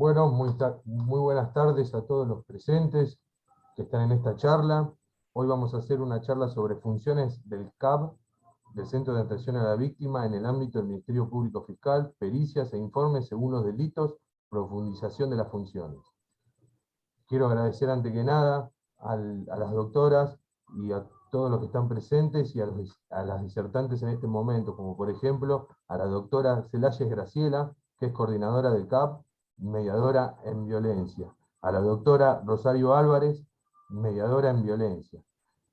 Bueno, muy buenas tardes a todos los presentes que están en esta charla. Hoy vamos a hacer una charla sobre funciones del CAB, del Centro de Atención a la Víctima, en el ámbito del Ministerio Público Fiscal, pericias e informes según los delitos, profundización de las funciones. Quiero agradecer ante que nada a las doctoras y a todos los que están presentes y a las disertantes en este momento, como por ejemplo a la doctora Celayes Graciela, que es coordinadora del CAP, mediadora en violencia, a la doctora Rosario Álvarez, mediadora en violencia,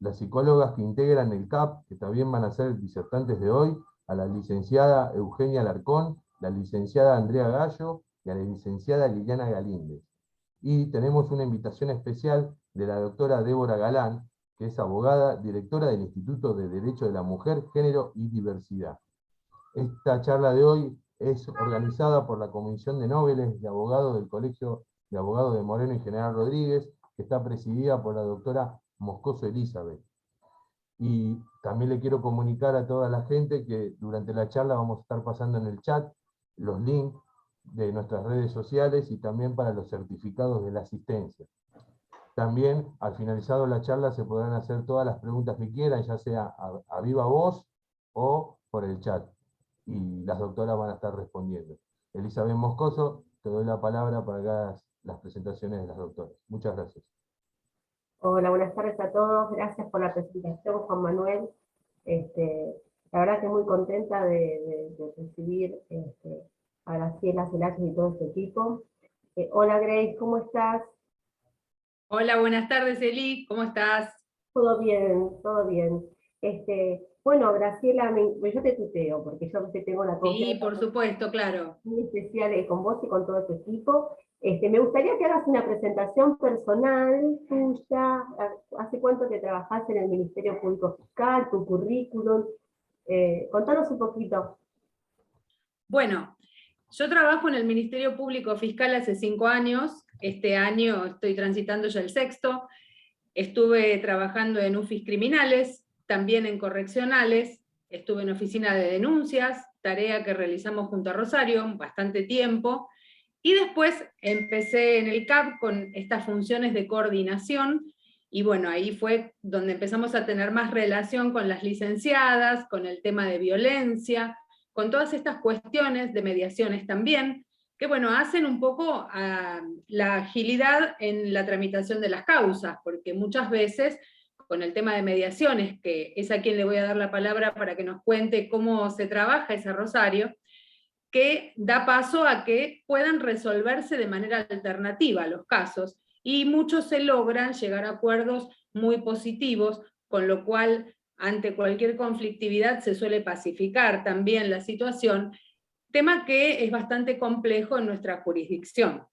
las psicólogas que integran el CAP, que también van a ser disertantes de hoy, a la licenciada Eugenia Alarcón, la licenciada Andrea Gallo y a la licenciada Liliana Galíndez. Y tenemos una invitación especial de la doctora Débora Galán, que es abogada, directora del Instituto de Derecho de la Mujer, Género y Diversidad. Esta charla de hoy es organizada por la Comisión de Nobles de Abogados del Colegio de Abogados de Moreno y General Rodríguez, que está presidida por la doctora Moscoso Elizabeth. Y también le quiero comunicar a toda la gente que durante la charla vamos a estar pasando en el chat los links de nuestras redes sociales y también para los certificados de la asistencia. También, al finalizado la charla, se podrán hacer todas las preguntas que quieran, ya sea a viva voz o por el chat. Y las doctoras van a estar respondiendo. Elizabeth Moscoso, te doy la palabra para que hagas las presentaciones de las doctoras. Muchas gracias. Hola, buenas tardes a todos. Gracias por la presentación, Juan Manuel. La verdad que muy contenta de recibir a Graciela Celayes y todo este equipo. Hola Grace, ¿cómo estás? Hola, buenas tardes Eli, ¿cómo estás? Todo bien, todo bien. Bueno, Graciela, yo te tuteo, porque yo te tengo la confianza. Sí, por supuesto, claro. Muy especial con vos y con todo tu equipo. Me gustaría que hagas una presentación personal tuya. ¿Hace cuánto que trabajás en el Ministerio Público Fiscal, tu currículum? Contanos un poquito. Bueno, yo trabajo en el Ministerio Público Fiscal hace 5 años, este año estoy transitando ya el 6º, estuve trabajando en UFIS criminales, también en correccionales, estuve en oficina de denuncias, tarea que realizamos junto a Rosario, bastante tiempo, y después empecé en el CAP con estas funciones de coordinación, y bueno, ahí fue donde empezamos a tener más relación con las licenciadas, con el tema de violencia, con todas estas cuestiones de mediaciones también, que bueno, hacen un poco la agilidad en la tramitación de las causas, porque muchas veces con el tema de mediaciones, que es a quien le voy a dar la palabra para que nos cuente cómo se trabaja ese Rosario, que da paso a que puedan resolverse de manera alternativa los casos, y muchos se logran llegar a acuerdos muy positivos, con lo cual ante cualquier conflictividad se suele pacificar también la situación, tema que es bastante complejo en nuestra jurisdicción.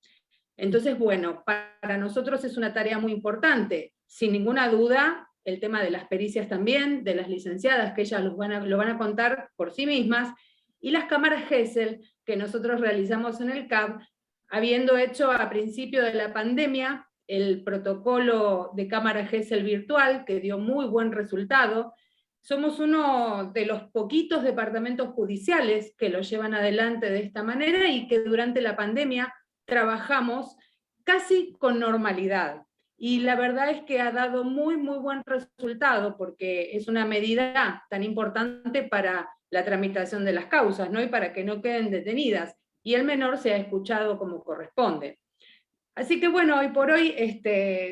Entonces, bueno, para nosotros es una tarea muy importante, sin ninguna duda, el tema de las pericias también, de las licenciadas, que ellas lo van a contar por sí mismas, y las cámaras GESEL que nosotros realizamos en el CAP, habiendo hecho a principio de la pandemia el protocolo de cámara GESEL virtual, que dio muy buen resultado. Somos uno de los poquitos departamentos judiciales que lo llevan adelante de esta manera y que durante la pandemia trabajamos casi con normalidad. Y la verdad es que ha dado muy, muy buen resultado, porque es una medida tan importante para la tramitación de las causas, ¿no? Y para que no queden detenidas, y el menor sea escuchado como corresponde. Así que bueno, hoy por hoy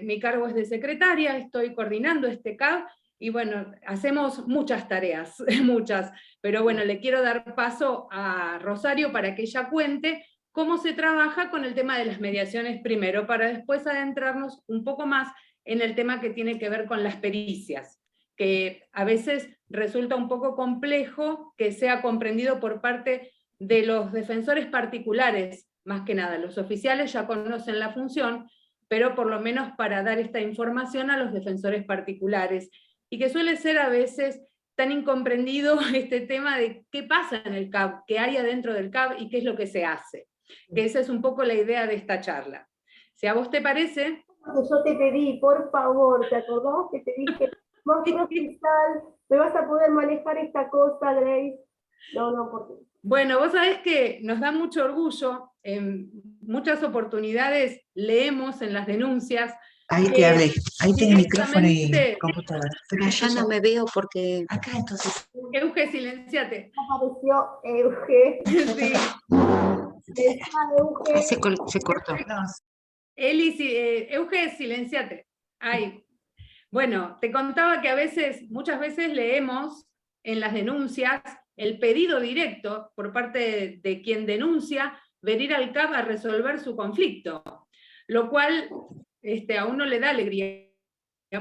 mi cargo es de secretaria, estoy coordinando este CAB, y bueno, hacemos muchas tareas, muchas, pero bueno, le quiero dar paso a Rosario para que ella cuente cómo se trabaja con el tema de las mediaciones primero, para después adentrarnos un poco más en el tema que tiene que ver con las pericias, que a veces resulta un poco complejo que sea comprendido por parte de los defensores particulares, más que nada. Los oficiales ya conocen la función, pero por lo menos para dar esta información a los defensores particulares, y que suele ser a veces tan incomprendido este tema de qué pasa en el CAB, qué hay adentro del CAB y qué es lo que se hace. Que esa es un poco la idea de esta charla. Si a vos te parece... Yo te pedí, por favor, ¿te acordás que te dije, más procesal, me vas a poder manejar esta cosa, Grace? No, porque Bueno, vos sabés que nos da mucho orgullo, en muchas oportunidades leemos en las denuncias Ahí te que hablé, ahí tenés micrófono y directamente, computadora. Pero allá no me veo porque acá entonces. Euge, silenciate. Apareció Euge. Sí. Se cortó. Eli, Euge, silenciate. Ahí. Bueno, te contaba que muchas veces leemos en las denuncias el pedido directo por parte de quien denuncia venir al CAP a resolver su conflicto, lo cual a uno le da alegría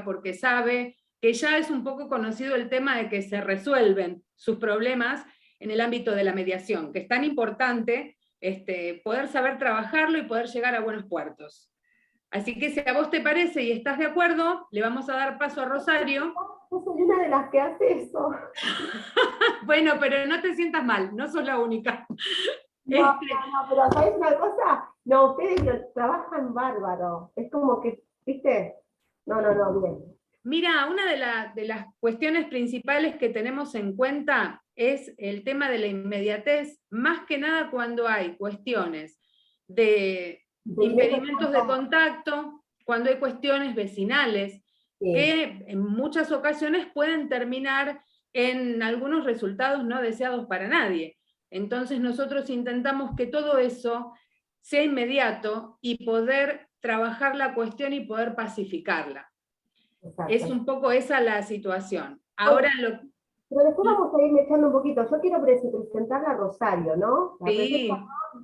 porque sabe que ya es un poco conocido el tema de que se resuelven sus problemas en el ámbito de la mediación, que es tan importante poder saber trabajarlo y poder llegar a buenos puertos. Así que si a vos te parece y estás de acuerdo, le vamos a dar paso a Rosario. Yo soy una de las que hace eso. Bueno, pero no te sientas mal, no sos la única. No, pero ¿sabes una cosa? No, ustedes trabajan bárbaro. Es como que, ¿viste? No, bien. Mira, una de las cuestiones principales que tenemos en cuenta es el tema de la inmediatez, más que nada cuando hay cuestiones de impedimentos de contacto, cuando hay cuestiones vecinales, Sí. que en muchas ocasiones pueden terminar en algunos resultados no deseados para nadie. Entonces nosotros intentamos que todo eso sea inmediato y poder trabajar la cuestión y poder pacificarla. Exacto. Es un poco esa la situación. Ahora Pero después vamos a ir echando un poquito. Yo quiero presentarla a Rosario, ¿no? La Sí.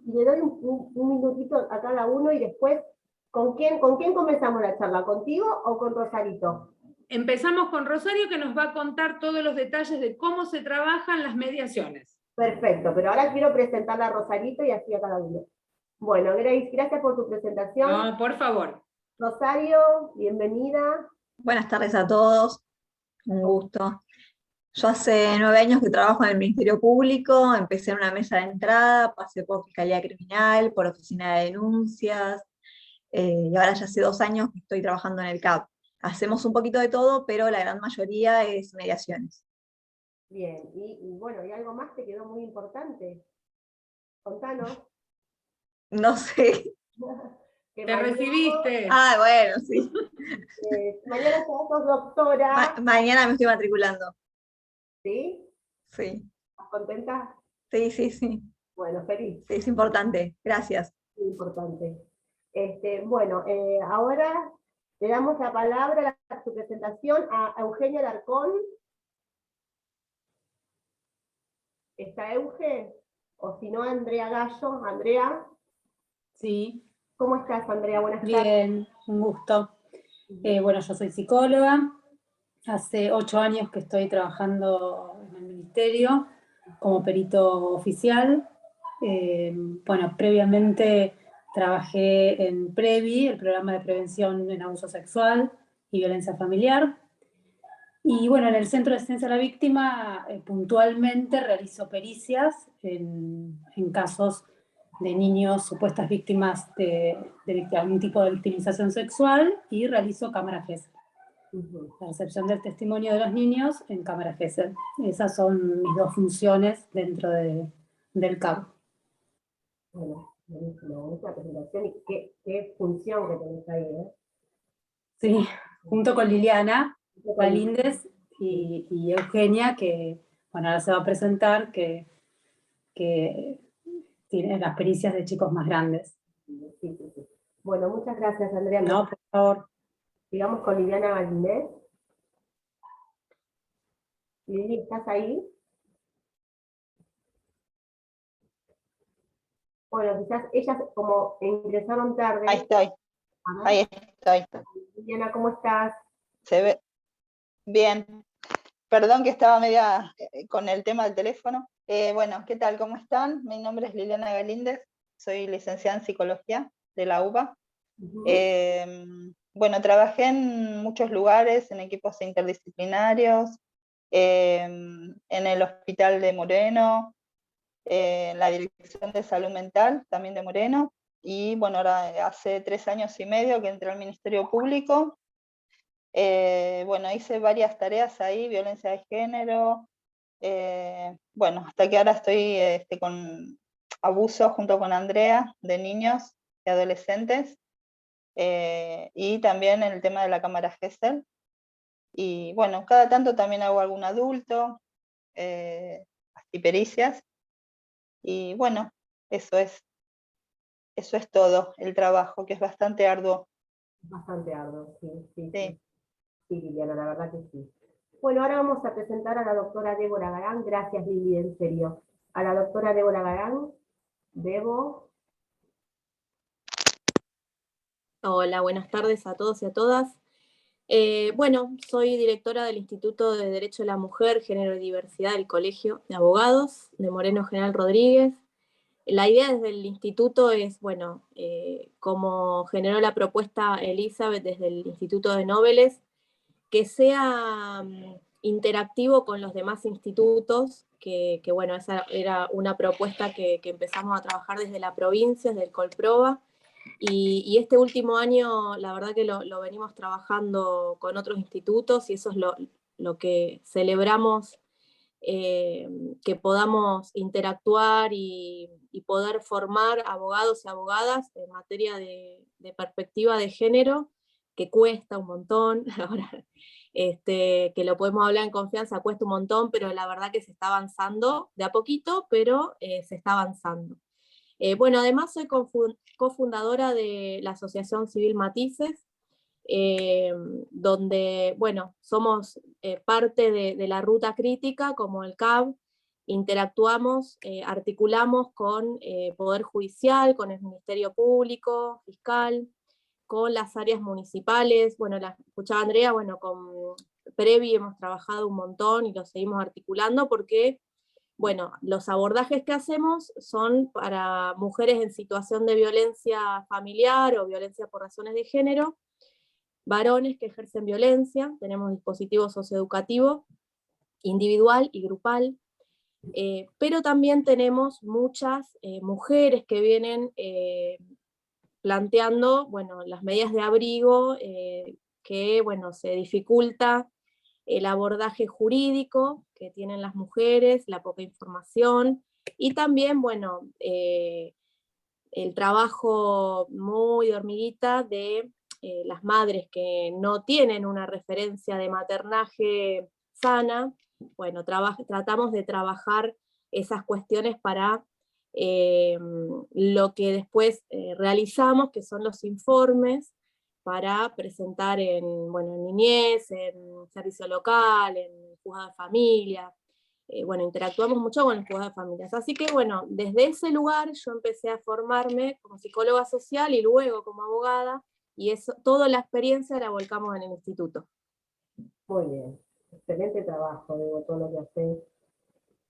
y le doy un minutito a cada uno y después, ¿con quién comenzamos la charla? ¿Contigo o con Rosarito? Empezamos con Rosario, que nos va a contar todos los detalles de cómo se trabajan las mediaciones. Perfecto, pero ahora quiero presentarla a Rosarito y así a cada uno. Bueno, Grace, gracias por tu presentación. No, por favor. Rosario, bienvenida. Buenas tardes a todos, un gusto. Yo hace 9 años que trabajo en el Ministerio Público, empecé en una mesa de entrada, pasé por Fiscalía Criminal, por Oficina de Denuncias, y ahora ya hace 2 años que estoy trabajando en el CAP. Hacemos un poquito de todo, pero la gran mayoría es mediaciones. Bien, y bueno, y algo más te quedó muy importante. Contanos. No sé. Te recibiste. Ah, bueno, sí. Mañana sos doctora. Mañana me estoy matriculando. ¿Sí? Sí. ¿Estás contenta? Sí. Bueno, feliz. Sí, es importante. Gracias. Muy importante. Bueno, ahora le damos la palabra a su presentación a Eugenia Alarcón. ¿Está Euge? O si no, Andrea Gallo. Andrea. Sí. ¿Cómo estás, Andrea? Buenas tardes. Bien, un gusto. Bueno, yo soy psicóloga. Hace 8 años que estoy trabajando en el ministerio como perito oficial. Bueno, previamente trabajé en PREVI, el programa de prevención en abuso sexual y violencia familiar. Y bueno, en el Centro de Asistencia a la Víctima puntualmente realizo pericias en casos de niños supuestas víctimas de algún tipo de victimización sexual y realizo cámara GESEL. La recepción del testimonio de los niños en cámara GESEL. Esas son mis 2 funciones dentro del CAP. Bueno, buenísimo, esta presentación y qué función que tenés ahí, ¿eh? Sí, junto con Liliana Galíndez y Eugenia, que bueno, ahora se va a presentar, que tiene las pericias de chicos más grandes. Sí. Bueno, muchas gracias, Andrea. No, por favor. Sigamos con Liliana Galíndez. Lili, ¿estás ahí? Bueno, quizás ellas como ingresaron tarde. Ahí estoy. Ahí estoy. Liliana, ¿cómo estás? Se ve bien. Perdón que estaba media con el tema del teléfono. Bueno, ¿qué tal? ¿Cómo están? Mi nombre es Liliana Galíndez, soy licenciada en Psicología de la UBA. Bueno, trabajé en muchos lugares, en equipos interdisciplinarios, en el Hospital de Moreno, en la Dirección de Salud Mental, también de Moreno, y bueno, ahora hace 3 años y medio que entré al Ministerio Público. Bueno, hice varias tareas ahí, violencia de género, Bueno, hasta que ahora estoy con abuso junto con Andrea de niños y adolescentes, y también el tema de la cámara Gesell. Y bueno, cada tanto también hago algún adulto, y pericias. Y bueno, eso es todo el trabajo, que es bastante arduo. Bastante arduo, sí, sí, Sí. sí. Sí, Liliana, la verdad que sí. Bueno, ahora vamos a presentar a la doctora Débora Garán. Gracias, Lili, en serio. A la doctora Débora Garán. Debo. Hola, buenas tardes a todos y a todas. Bueno, soy directora del Instituto de Derecho de la Mujer, Género y Diversidad del Colegio de Abogados de Moreno General Rodríguez. La idea desde el instituto es, bueno, como generó la propuesta Elizabeth desde el Instituto de Nobeles, que sea interactivo con los demás institutos, que bueno, esa era una propuesta que empezamos a trabajar desde la provincia, desde el Colproba, y este último año la verdad que lo venimos trabajando con otros institutos y eso es lo que celebramos, que podamos interactuar y poder formar abogados y abogadas en materia de perspectiva de género, que cuesta un montón, ahora que lo podemos hablar en confianza, cuesta un montón, pero la verdad que se está avanzando de a poquito, pero se está avanzando. Bueno, además soy cofundadora de la Asociación Civil Matices, donde, bueno, somos parte de la ruta crítica, como el CAB, interactuamos, articulamos con Poder Judicial, con el Ministerio Público, Fiscal, con las áreas municipales. Bueno, la escuchaba Andrea, bueno, con Previ hemos trabajado un montón y lo seguimos articulando porque, bueno, los abordajes que hacemos son para mujeres en situación de violencia familiar o violencia por razones de género, varones que ejercen violencia, tenemos dispositivo socioeducativo individual y grupal, pero también tenemos muchas mujeres que vienen planteando, bueno, las medidas de abrigo, que, bueno, se dificulta el abordaje jurídico que tienen las mujeres, la poca información, y también, bueno, el trabajo muy de hormiguita de las madres que no tienen una referencia de maternaje sana. Bueno, tratamos de trabajar esas cuestiones para lo que después realizamos, que son los informes, para presentar bueno, en niñez, en servicio local, en juzgado de familia. Bueno, interactuamos mucho con el juzgado de familias. Así que bueno, desde ese lugar yo empecé a formarme como psicóloga social y luego como abogada, y eso, toda la experiencia la volcamos en el instituto. Muy bien. Excelente trabajo, Debo, todo lo que haces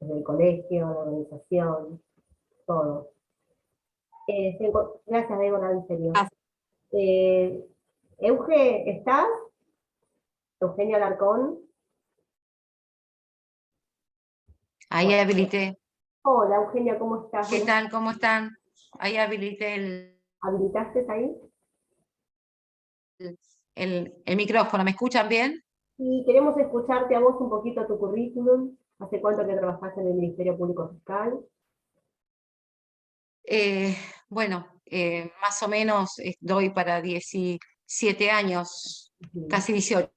desde el colegio, la organización, todo. Gracias, Débora, en serio. Euge, ¿estás? Eugenia Alarcón. Ahí habilité. Hola, Eugenia, ¿cómo estás? ¿Qué tal? ¿Cómo están? Ahí habilité ¿Habilitaste ahí? el micrófono. ¿Me escuchan bien? Y queremos escucharte a vos un poquito tu currículum. ¿Hace cuánto que trabajás en el Ministerio Público Fiscal? Bueno, más o menos doy para 17 años, casi 18.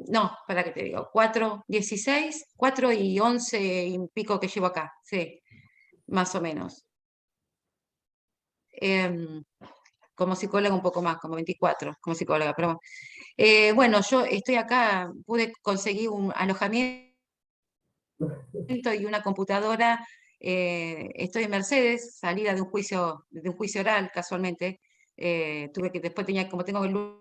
No, para qué te digo, 16, 4 y 11 y pico que llevo acá, sí, más o menos. Como psicóloga un poco más, como 24, como psicóloga, pero bueno, yo estoy acá, pude conseguir un alojamiento y una computadora, estoy en Mercedes, salida de un juicio oral, casualmente, tuve que, después tenía, como tengo el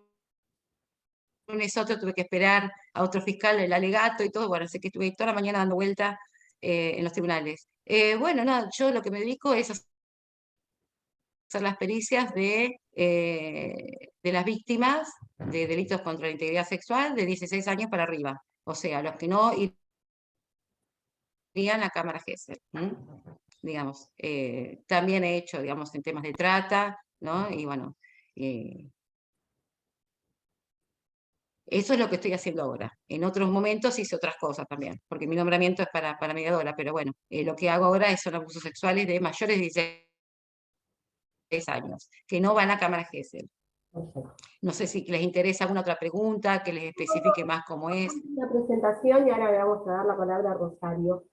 lunes otro, tuve que esperar a otro fiscal, el alegato y todo, bueno, así que estuve toda la mañana dando vuelta en los tribunales. Bueno, nada, yo lo que me dedico es hacer las pericias de las víctimas de delitos contra la integridad sexual de 16 años para arriba, o sea, los que no irían a cámara Gesell, digamos. También he hecho, digamos, en temas de trata, ¿no? Y bueno, Eso es lo que estoy haciendo ahora. En otros momentos hice otras cosas también, porque mi nombramiento es para mediadora, pero bueno, lo que hago ahora son abusos sexuales de mayores de 16 años, que no van a cámara GESEL. No sé si les interesa alguna otra pregunta, que les especifique más cómo es. Una presentación y ahora le vamos a dar la palabra a Rosario,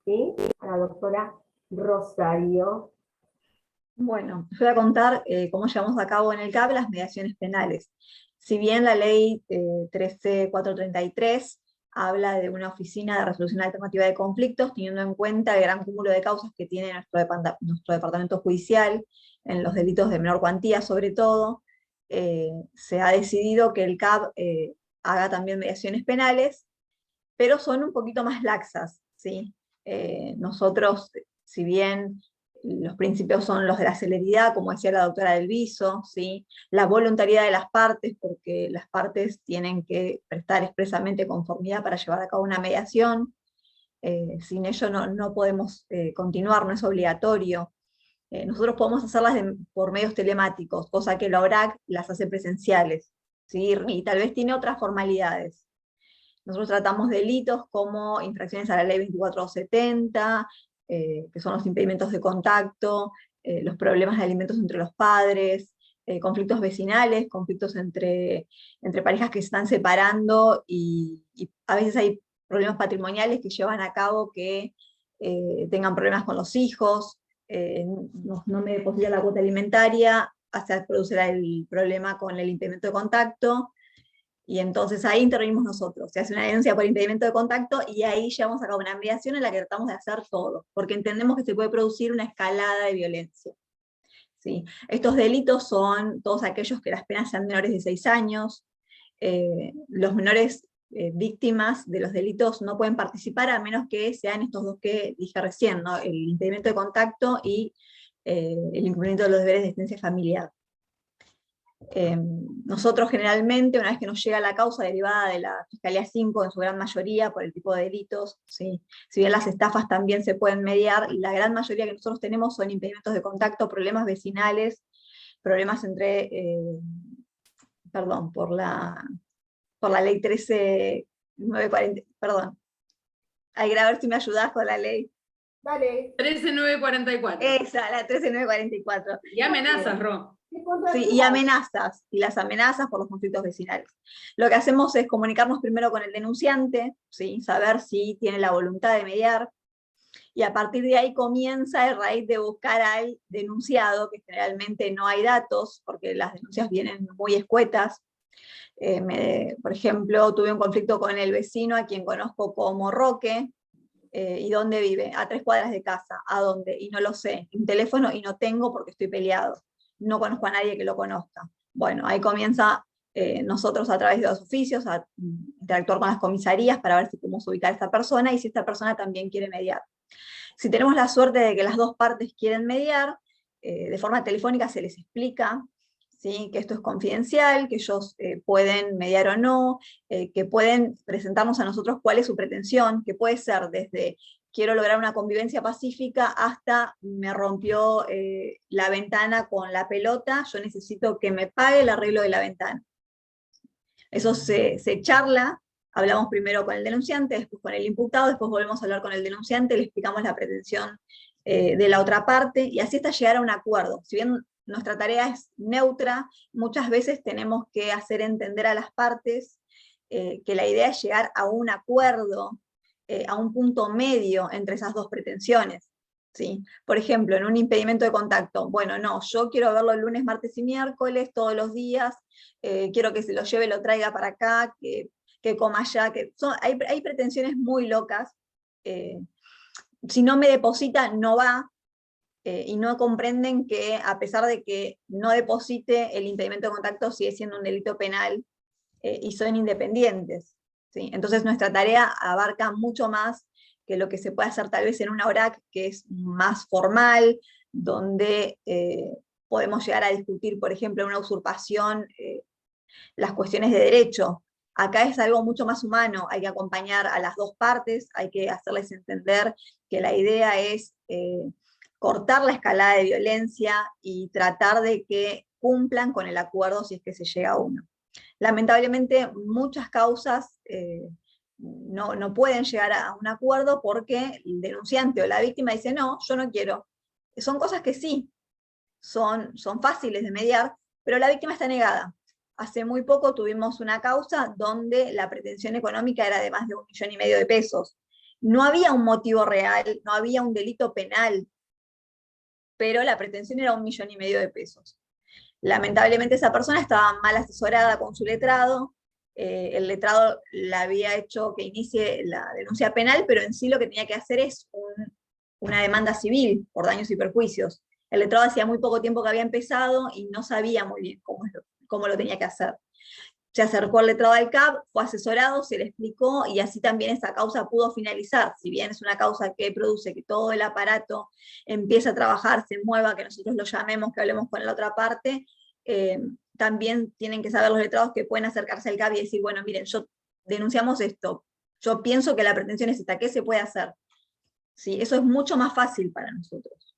¿sí? A la doctora Rosario. Bueno, yo voy a contar cómo llevamos a cabo en el CAB las mediaciones penales. Si bien la ley 13433 habla de una oficina de resolución alternativa de conflictos, teniendo en cuenta el gran cúmulo de causas que tiene nuestro departamento judicial, en los delitos de menor cuantía sobre todo, se ha decidido que el CAB haga también mediaciones penales, pero son un poquito más laxas, ¿sí? Nosotros, si bien los principios son los de la celeridad, como decía la doctora Del Viso, ¿sí? La voluntariedad de las partes, porque las partes tienen que prestar expresamente conformidad para llevar a cabo una mediación, sin ello no podemos continuar, no es obligatorio. Nosotros podemos hacerlas por medios telemáticos, cosa que la ORAC las hace presenciales, ¿sí? Y tal vez tiene otras formalidades. Nosotros tratamos delitos como infracciones a la ley 2470, que son los impedimentos de contacto, los problemas de alimentos entre los padres, conflictos vecinales, conflictos entre parejas que se están separando, y a veces hay problemas patrimoniales que llevan a cabo que tengan problemas con los hijos, no me deposita la cuota alimentaria, hasta producirá el problema con el impedimento de contacto, y entonces ahí intervenimos nosotros. Se hace una denuncia por impedimento de contacto y ahí llevamos a cabo una mediación en la que tratamos de hacer todo, porque entendemos que se puede producir una escalada de violencia. ¿Sí? Estos delitos son todos aquellos que las penas sean menores de 6 años, los menores víctimas de los delitos no pueden participar a menos que sean estos dos que dije recién, ¿no? El impedimento de contacto y el incumplimiento de los deberes de asistencia familiar. Nosotros generalmente, una vez que nos llega la causa derivada de la Fiscalía 5, en su gran mayoría, por el tipo de delitos, ¿sí? Si bien las estafas también se pueden mediar, la gran mayoría que nosotros tenemos son impedimentos de contacto, problemas vecinales, problemas entre, perdón, por la ley 13940, perdón. Ay, a ver si me ayudás con la ley. Dale. 13944. Esa, la 13944. Y amenazas, Ro. Sí, y amenazas, y las amenazas por los conflictos vecinales. Lo que hacemos es comunicarnos primero con el denunciante, ¿sí? Saber si tiene la voluntad de mediar, y a partir de ahí comienza el raíz de buscar al denunciado, que generalmente no hay datos, porque las denuncias vienen muy escuetas. Por ejemplo, tuve un conflicto con el vecino, a quien conozco como Roque, ¿y dónde vive? A 3 cuadras de casa. ¿A dónde? Y no lo sé. Un teléfono y no tengo porque estoy peleado. No conozco a nadie que lo conozca. Bueno, ahí comienza nosotros a través de los oficios a interactuar con las comisarías para ver si podemos ubicar a esta persona y si esta persona también quiere mediar. Si tenemos la suerte de que las dos partes quieren mediar, de forma telefónica se les explica, ¿sí? Que esto es confidencial, que ellos pueden mediar o no, que pueden presentarnos a nosotros cuál es su pretensión, que puede ser desde quiero lograr una convivencia pacífica hasta me rompió la ventana con la pelota, yo necesito que me pague el arreglo de la ventana. Eso se charla, hablamos primero con el denunciante, después con el imputado, después volvemos a hablar con el denunciante, le explicamos la pretensión de la otra parte, y así hasta llegar a un acuerdo. Si bien nuestra tarea es neutra, muchas veces tenemos que hacer entender a las partes que la idea es llegar a un acuerdo, a un punto medio entre esas dos pretensiones, ¿sí? Por ejemplo, en un impedimento de contacto, bueno, no, yo quiero verlo lunes, martes y miércoles, todos los días, quiero que se lo lleve, lo traiga para acá, que coma allá, hay pretensiones muy locas, si no me deposita, no va, y no comprenden que a pesar de que no deposite, el impedimento de contacto sigue siendo un delito penal, y son independientes, ¿sí? Entonces nuestra tarea abarca mucho más que lo que se puede hacer tal vez en una ORAC, que es más formal, donde podemos llegar a discutir, por ejemplo, una usurpación, las cuestiones de derecho. Acá es algo mucho más humano, hay que acompañar a las dos partes, hay que hacerles entender que la idea es cortar la escalada de violencia y tratar de que cumplan con el acuerdo si es que se llega a uno. Lamentablemente muchas causas no pueden llegar a un acuerdo porque el denunciante o la víctima dice, no, yo no quiero. Son cosas que sí, son fáciles de mediar, pero la víctima está negada. Hace muy poco tuvimos una causa donde la pretensión económica era de más de 1,5 millones de pesos. No había un motivo real, no había un delito penal, pero la pretensión era 1,5 millones de pesos. Lamentablemente esa persona estaba mal asesorada con su letrado, el letrado le había hecho que inicie la denuncia penal, pero en sí lo que tenía que hacer es una demanda civil por daños y perjuicios. El letrado hacía muy poco tiempo que había empezado y no sabía muy bien cómo lo tenía que hacer. Se acercó al letrado del CAB, fue asesorado, se le explicó y así también esa causa pudo finalizar. Si bien es una causa que produce que todo el aparato empiece a trabajar, se mueva, que nosotros lo llamemos, que hablemos con la otra parte, también tienen que saber los letrados que pueden acercarse al CAB y decir, bueno, miren, denunciamos esto, yo pienso que la pretensión es esta, ¿qué se puede hacer? ¿Sí? Eso es mucho más fácil para nosotros.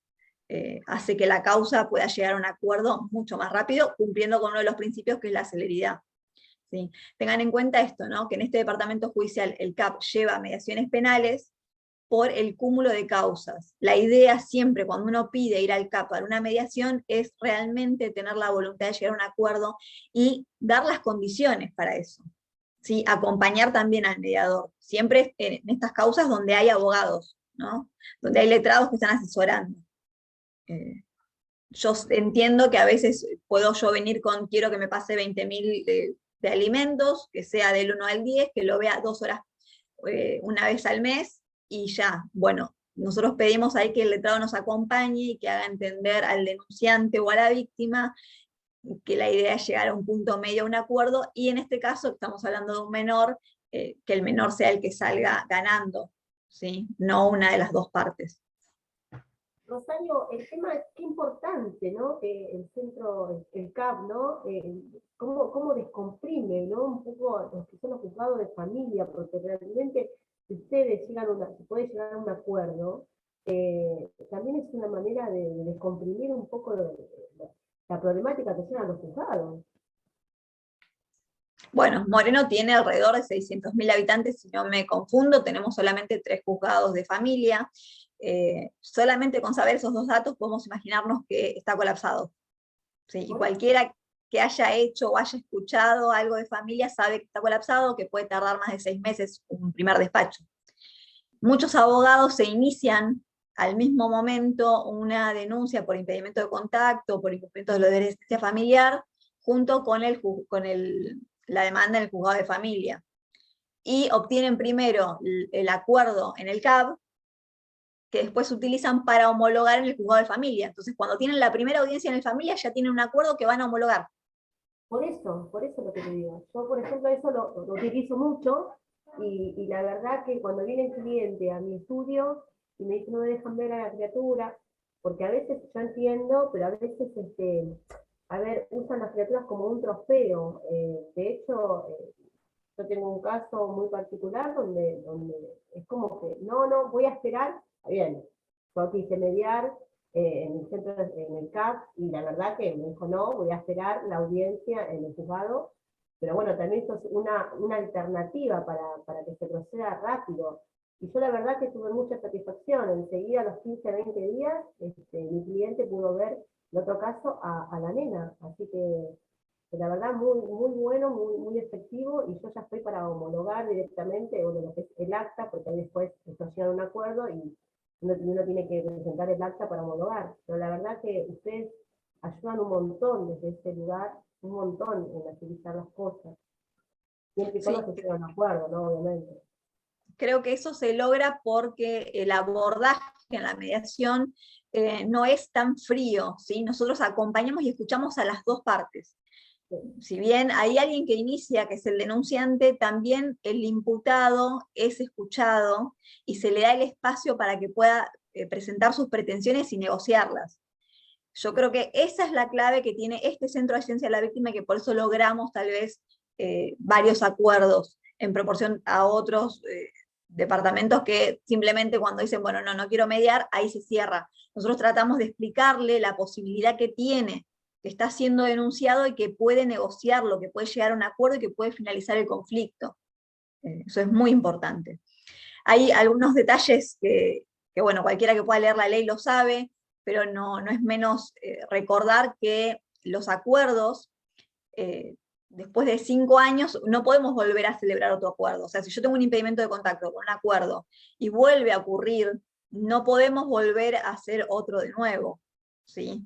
Hace que la causa pueda llegar a un acuerdo mucho más rápido, cumpliendo con uno de los principios que es la celeridad. ¿Sí? Tengan en cuenta esto, ¿no? Que en este departamento judicial el CAP lleva mediaciones penales por el cúmulo de causas. La idea siempre cuando uno pide ir al CAP para una mediación es realmente tener la voluntad de llegar a un acuerdo y dar las condiciones para eso. ¿Sí? Acompañar también al mediador, siempre en estas causas donde hay abogados, ¿no? Donde hay letrados que están asesorando. Yo entiendo que a veces puedo yo venir con, quiero que me pase 20.000 de alimentos, que sea del 1 al 10, que lo vea 2 horas una vez al mes, y ya, bueno, nosotros pedimos ahí que el letrado nos acompañe y que haga entender al denunciante o a la víctima que la idea es llegar a un punto medio, a un acuerdo, y en este caso estamos hablando de un menor, que el menor sea el que salga ganando, ¿sí? No una de las dos partes. Rosario, el tema es qué importante, ¿no? El centro, el CAP, ¿no? Cómo descomprime, ¿no? Un poco los que son los juzgados de familia, porque realmente si ustedes se puede llegar a un acuerdo, también es una manera de descomprimir un poco la problemática que llevan los juzgados. Bueno, Moreno tiene alrededor de 600.000 habitantes, si no me confundo, tenemos solamente 3 juzgados de familia. Solamente con saber esos 2 datos podemos imaginarnos que está colapsado. ¿Sí? Y cualquiera que haya hecho o haya escuchado algo de familia sabe que está colapsado, que puede tardar más de 6 meses un primer despacho. Muchos abogados se inician al mismo momento una denuncia por impedimento de contacto, por incumplimiento de los deberes de asistencia familiar, junto con la demanda en el juzgado de familia. Y obtienen primero el acuerdo en el CAB, que después se utilizan para homologar en el juzgado de familia. Entonces, cuando tienen la primera audiencia en el familia, ya tienen un acuerdo que van a homologar. Por eso lo que te digo. Yo, por ejemplo, eso lo utilizo mucho, y la verdad que cuando viene el cliente a mi estudio y me dice no me dejan ver a la criatura, porque a veces yo entiendo, pero a veces usan las criaturas como un trofeo. De hecho, yo tengo un caso muy particular donde es como que, no, voy a esperar, bien, yo quise mediar en el centro, en el CAP, y la verdad que me dijo, no, voy a esperar la audiencia en el juzgado, pero bueno, también esto es una alternativa para que se proceda rápido. Y yo la verdad que tuve mucha satisfacción, enseguida a los 15, 20 días, mi cliente pudo ver, en otro caso, a la nena, así que la verdad muy, muy bueno, muy efectivo, y yo ya estoy para homologar directamente lo que es el acta, porque ahí después esto llega a un acuerdo y uno tiene que presentar el acta para homologar. Pero la verdad que ustedes ayudan un montón desde este lugar, un montón en agilizar las cosas. Siempre y cuando se llega a un acuerdo, ¿no? Obviamente. Creo que eso se logra porque el abordaje en la mediación no es tan frío, ¿sí? Nosotros acompañamos y escuchamos a las dos partes. Si bien hay alguien que inicia, que es el denunciante, también el imputado es escuchado y se le da el espacio para que pueda presentar sus pretensiones y negociarlas. Yo creo que esa es la clave que tiene este Centro de Asistencia a la Víctima, y que por eso logramos tal vez varios acuerdos en proporción a otros departamentos que simplemente cuando dicen, bueno, no quiero mediar, ahí se cierra. Nosotros tratamos de explicarle la posibilidad que tiene que está siendo denunciado y que puede negociarlo, que puede llegar a un acuerdo y que puede finalizar el conflicto. Eso es muy importante. Hay algunos detalles que, bueno, cualquiera que pueda leer la ley lo sabe, pero no es menos recordar que los acuerdos, después de 5 años, no podemos volver a celebrar otro acuerdo. O sea, si yo tengo un impedimento de contacto con un acuerdo y vuelve a ocurrir, no podemos volver a hacer otro de nuevo, ¿sí?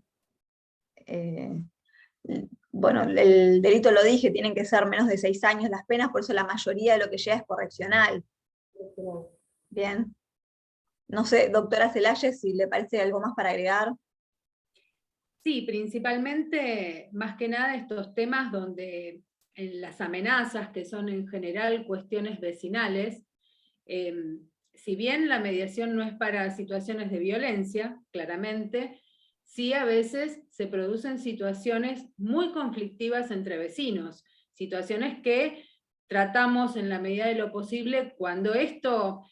Bueno, el delito lo dije, tienen que ser menos de 6 años las penas, por eso la mayoría de lo que llega es correccional. Bien. No sé, doctora Celayes, si le parece algo más para agregar. Sí, principalmente, más que nada, estos temas donde en las amenazas, que son en general cuestiones vecinales, si bien la mediación no es para situaciones de violencia, claramente, sí a veces se producen situaciones muy conflictivas entre vecinos, situaciones que tratamos en la medida de lo posible, cuando esto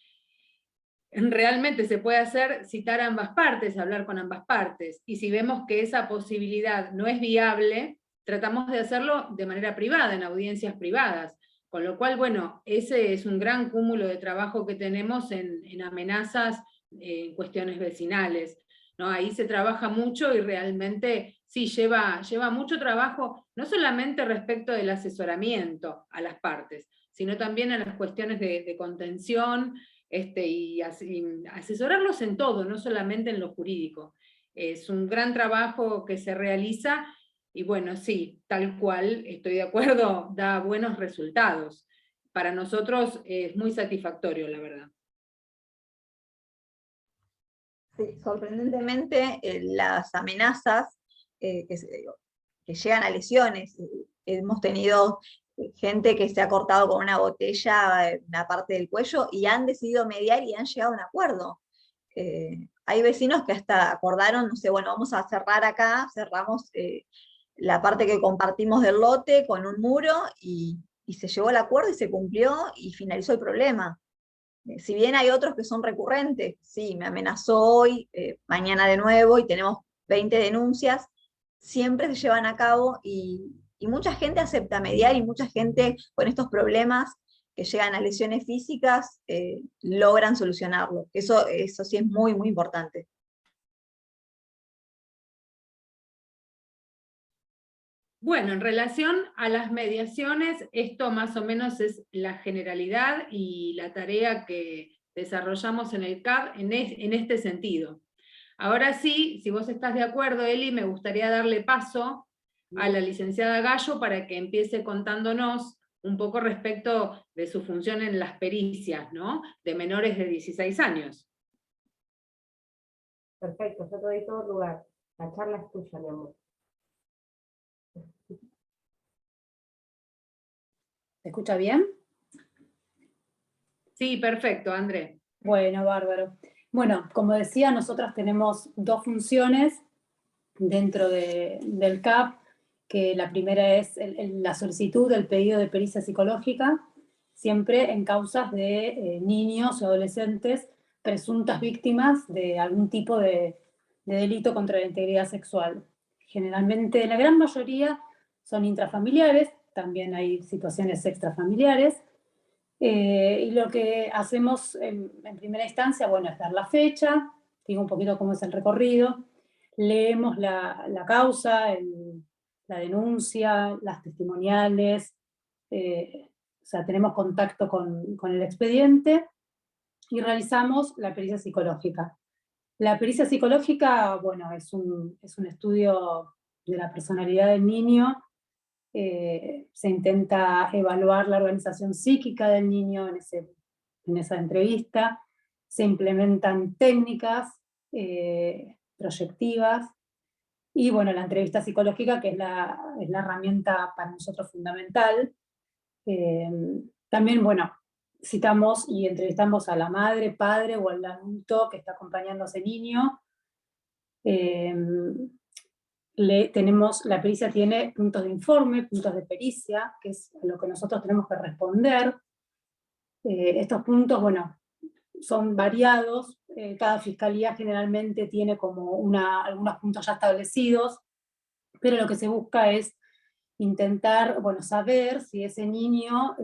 realmente se puede hacer, citar a ambas partes, hablar con ambas partes, y si vemos que esa posibilidad no es viable, tratamos de hacerlo de manera privada, en audiencias privadas, con lo cual, bueno, ese es un gran cúmulo de trabajo que tenemos en amenazas, en cuestiones vecinales, ¿no? Ahí se trabaja mucho y realmente sí lleva mucho trabajo, no solamente respecto del asesoramiento a las partes, sino también a las cuestiones de contención, y asesorarlos en todo, no solamente en lo jurídico. Es un gran trabajo que se realiza, y bueno, sí, tal cual, estoy de acuerdo, da buenos resultados. Para nosotros es muy satisfactorio, la verdad. Sí, sorprendentemente, las amenazas que llegan a lesiones, hemos tenido gente que se ha cortado con una botella en una parte del cuello y han decidido mediar y han llegado a un acuerdo. Hay vecinos que hasta acordaron, no sé, bueno, vamos a cerrar acá, cerramos la parte que compartimos del lote con un muro y se llegó al acuerdo y se cumplió y finalizó el problema. Si bien hay otros que son recurrentes, sí, me amenazó hoy, mañana de nuevo, y tenemos 20 denuncias, siempre se llevan a cabo y mucha gente acepta mediar y mucha gente con estos problemas que llegan a lesiones físicas logran solucionarlo. Eso sí es muy, muy importante. Bueno, en relación a las mediaciones, esto más o menos es la generalidad y la tarea que desarrollamos en el CAB en este sentido. Ahora sí, si vos estás de acuerdo, Eli, me gustaría darle paso a la licenciada Gallo para que empiece contándonos un poco respecto de su función en las pericias, ¿no? De menores de 16 años. Perfecto, yo te doy todo lugar. La charla es tuya, mi amor. ¿Se escucha bien? Sí, perfecto, André. Bueno, bárbaro. Bueno, como decía, nosotras tenemos 2 funciones dentro del CAP, que la primera es la solicitud del pedido de pericia psicológica, siempre en causas de niños o adolescentes presuntas víctimas de algún tipo de delito contra la integridad sexual. Generalmente, la gran mayoría son intrafamiliares, también hay situaciones extrafamiliares, y lo que hacemos en primera instancia, bueno, es dar la fecha, digo un poquito cómo es el recorrido, leemos la causa, la denuncia, las testimoniales, o sea, tenemos contacto con el expediente y realizamos la pericia psicológica. La pericia psicológica, bueno, es un estudio de la personalidad del niño. Se intenta evaluar la organización psíquica del niño en esa entrevista, se implementan técnicas proyectivas, y bueno, la entrevista psicológica, que es la herramienta para nosotros fundamental. También, bueno, citamos y entrevistamos a la madre, padre o al adulto que está acompañando a ese niño. La pericia tiene puntos de informe, puntos de pericia, que es a lo que nosotros tenemos que responder. Estos puntos, bueno, son variados. Cada fiscalía generalmente tiene como algunos puntos ya establecidos, pero lo que se busca es intentar, bueno, saber si ese niño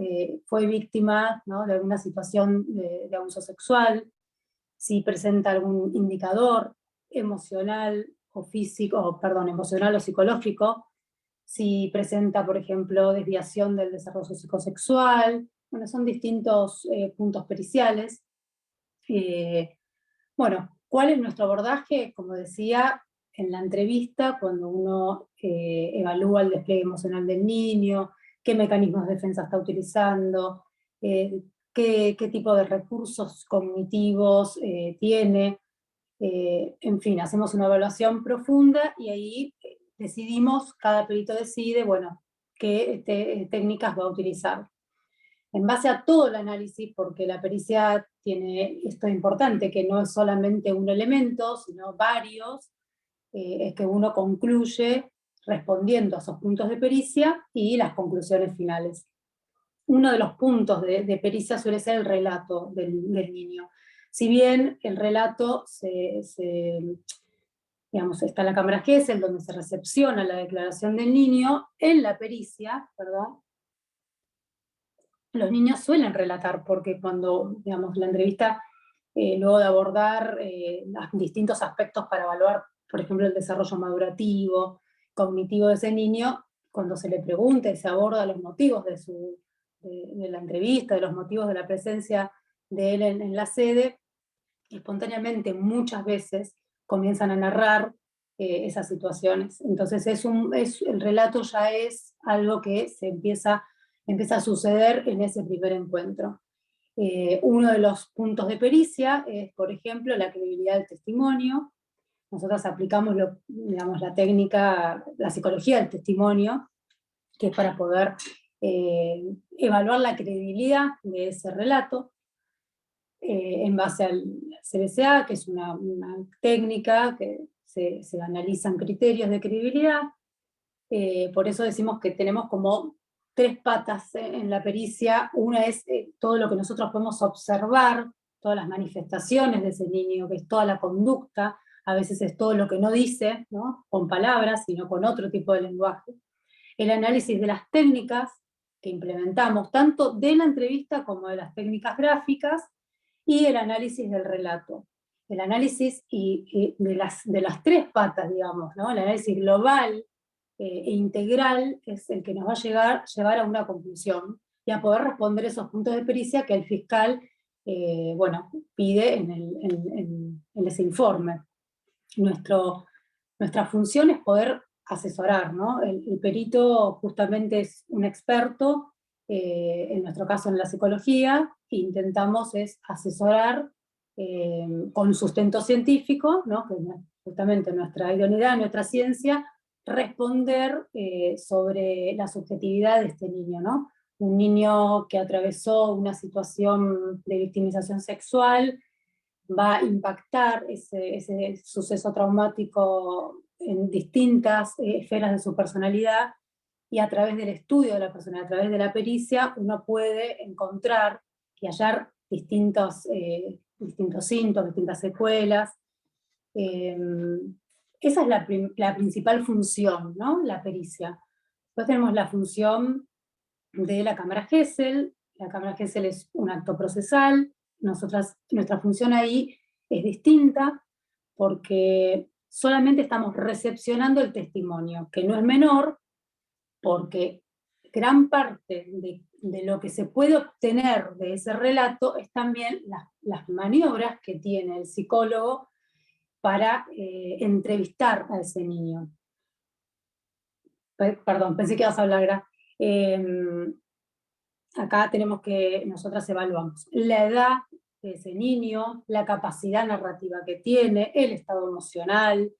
fue víctima, ¿no?, de alguna situación de abuso sexual, si presenta algún indicador emocional o físico, emocional o psicológico, si presenta, por ejemplo, desviación del desarrollo psicosexual. Bueno, son distintos puntos periciales. Bueno, ¿cuál es nuestro abordaje? Como decía, en la entrevista, cuando uno evalúa el despliegue emocional del niño, qué mecanismos de defensa está utilizando, qué tipo de recursos cognitivos tiene, en fin, hacemos una evaluación profunda y ahí decidimos, cada perito decide, bueno, qué técnicas va a utilizar. En base a todo el análisis, porque la pericia tiene esto importante, que no es solamente un elemento, sino varios, es que uno concluye respondiendo a esos puntos de pericia y las conclusiones finales. Uno de los puntos de pericia suele ser el relato del niño. Si bien el relato digamos, está en la cámara Gesell, donde se recepciona la declaración del niño, en la pericia, perdón, los niños suelen relatar, porque cuando, digamos, la entrevista, luego de abordar los distintos aspectos para evaluar, por ejemplo, el desarrollo madurativo, cognitivo de ese niño, cuando se le pregunta y se aborda los motivos de la entrevista, de los motivos de la presencia de él en la sede, espontáneamente muchas veces comienzan a narrar esas situaciones. Entonces el relato ya es algo que empieza a suceder en ese primer encuentro. Uno de los puntos de pericia es, por ejemplo, la credibilidad del testimonio. Nosotros aplicamos digamos, la técnica, la psicología del testimonio, que es para poder evaluar la credibilidad de ese relato en base al CBCA, que es una técnica que se analizan criterios de credibilidad. Por eso decimos que tenemos como 3 patas en la pericia. Una es todo lo que nosotros podemos observar, todas las manifestaciones de ese niño, que es toda la conducta, a veces es todo lo que no dice, ¿no?, con palabras, sino con otro tipo de lenguaje. El análisis de las técnicas que implementamos, tanto de la entrevista como de las técnicas gráficas, y el análisis del relato. El análisis de las 3 patas, digamos, ¿no? El análisis global e integral es el que nos va a llevar a una conclusión y a poder responder esos puntos de pericia que el fiscal bueno, pide en ese informe. Nuestra función es poder asesorar, ¿no? El perito justamente es un experto, en nuestro caso en la psicología, e intentamos es asesorar con sustento científico, ¿no?, que es justamente nuestra idoneidad, nuestra ciencia, responder sobre la subjetividad de este niño, ¿no? Un niño que atravesó una situación de victimización sexual va a impactar ese suceso traumático en distintas esferas de su personalidad, y a través del estudio de la personalidad, a través de la pericia, uno puede encontrar y hallar distintos síntomas, distintas secuelas. Esa es la principal función, ¿no?, la pericia. Después tenemos la función de la cámara Gesell. La cámara Gesell es un acto procesal. Nuestra función ahí es distinta, porque solamente estamos recepcionando el testimonio, que no es menor, porque gran parte de lo que se puede obtener de ese relato es también las maniobras que tiene el psicólogo para entrevistar a ese niño. Perdón, pensé que ibas a hablar, Gra. Acá tenemos que, nosotras evaluamos la edad de ese niño, la capacidad narrativa que tiene, el estado emocional.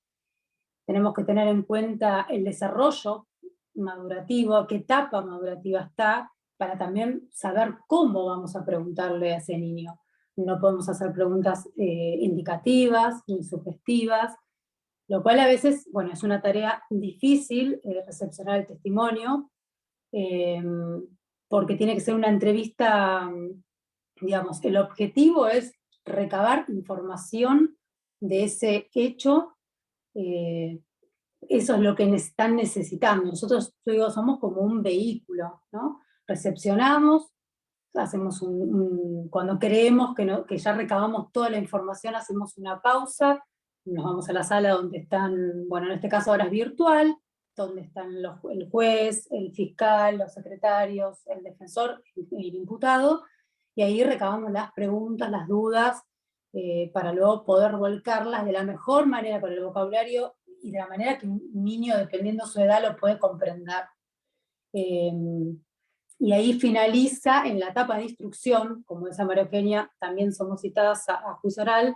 Tenemos que tener en cuenta el desarrollo madurativo, qué etapa madurativa está, para también saber cómo vamos a preguntarle a ese niño. No podemos hacer preguntas indicativas ni sugestivas, lo cual a veces, bueno, es una tarea difícil recepcionar el testimonio, porque tiene que ser una entrevista, digamos, el objetivo es recabar información de ese hecho eso es lo que están necesitando. Nosotros, yo digo, somos como un vehículo, ¿no? Recepcionamos, hacemos cuando creemos que ya recabamos toda la información, hacemos una pausa, nos vamos a la sala donde están, bueno, en este caso ahora es virtual, donde están el juez, el fiscal, los secretarios, el defensor y el imputado, y ahí recabamos las preguntas, las dudas, para luego poder volcarlas de la mejor manera con el vocabulario y de la manera que un niño, dependiendo de su edad, lo puede comprender. Y ahí finaliza en la etapa de instrucción, como decía María Eugenia, también somos citadas a juicio oral,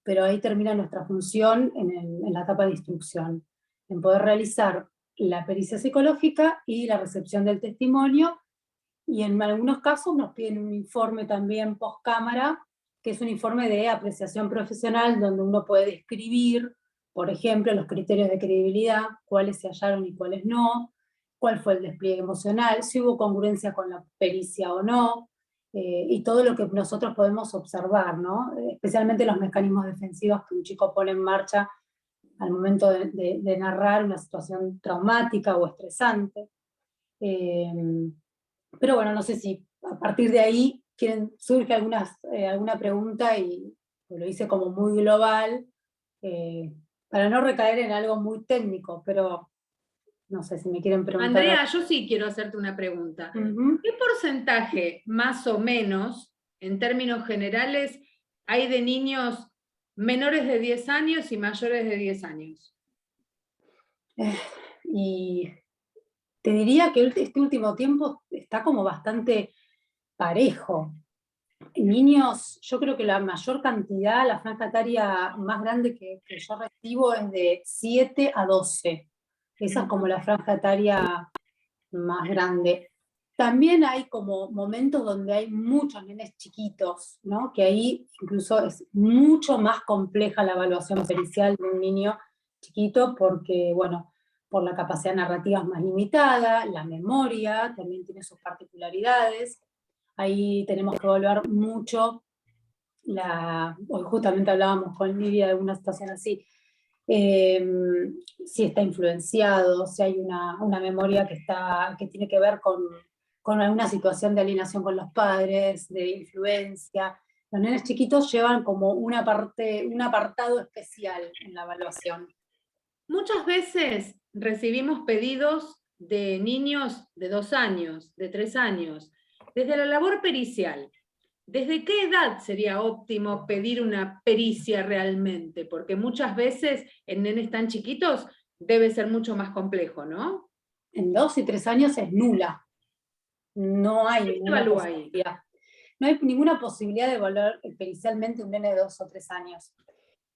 pero ahí termina nuestra función en la etapa de instrucción, en poder realizar la pericia psicológica y la recepción del testimonio, y en algunos casos nos piden un informe también post cámara, que es un informe de apreciación profesional, donde uno puede describir, por ejemplo, los criterios de credibilidad, cuáles se hallaron y cuáles no, cuál fue el despliegue emocional, si hubo congruencia con la pericia o no, y todo lo que nosotros podemos observar, ¿no? Especialmente los mecanismos defensivos que un chico pone en marcha al momento de narrar una situación traumática o estresante. Pero bueno, no sé si a partir de ahí surge alguna pregunta, y lo hice como muy global, para no recaer en algo muy técnico, pero no sé si me quieren preguntar. Andrea, yo sí quiero hacerte una pregunta. ¿Qué porcentaje, más o menos, en términos generales, hay de niños menores de 10 años y mayores de 10 años? Y te diría que este último tiempo está como bastante parejo. Niños, yo creo que la mayor cantidad, la franja etaria más grande que yo recibo es de 7 a 12. Esa es como la franja etaria más grande. También hay como momentos donde hay muchos nenes chiquitos, ¿no? Que ahí incluso es mucho más compleja la evaluación pericial de un niño chiquito, porque, bueno, por la capacidad narrativa es más limitada, la memoria también tiene sus particularidades. Ahí tenemos que evaluar mucho hoy justamente hablábamos con Lidia de una situación así, si está influenciado, si hay una memoria que tiene que ver con alguna situación de alienación con los padres, de influencia. Los nenes chiquitos llevan como un apartado especial en la evaluación. Muchas veces recibimos pedidos de niños de 2 años, de 3 años. Desde la labor pericial, ¿desde qué edad sería óptimo pedir una pericia realmente? Porque muchas veces en nenes tan chiquitos debe ser mucho más complejo, ¿no? En 2 y 3 años es nula. No hay ninguna posibilidad. No hay ninguna posibilidad de evaluar pericialmente un nene de 2 o 3 años.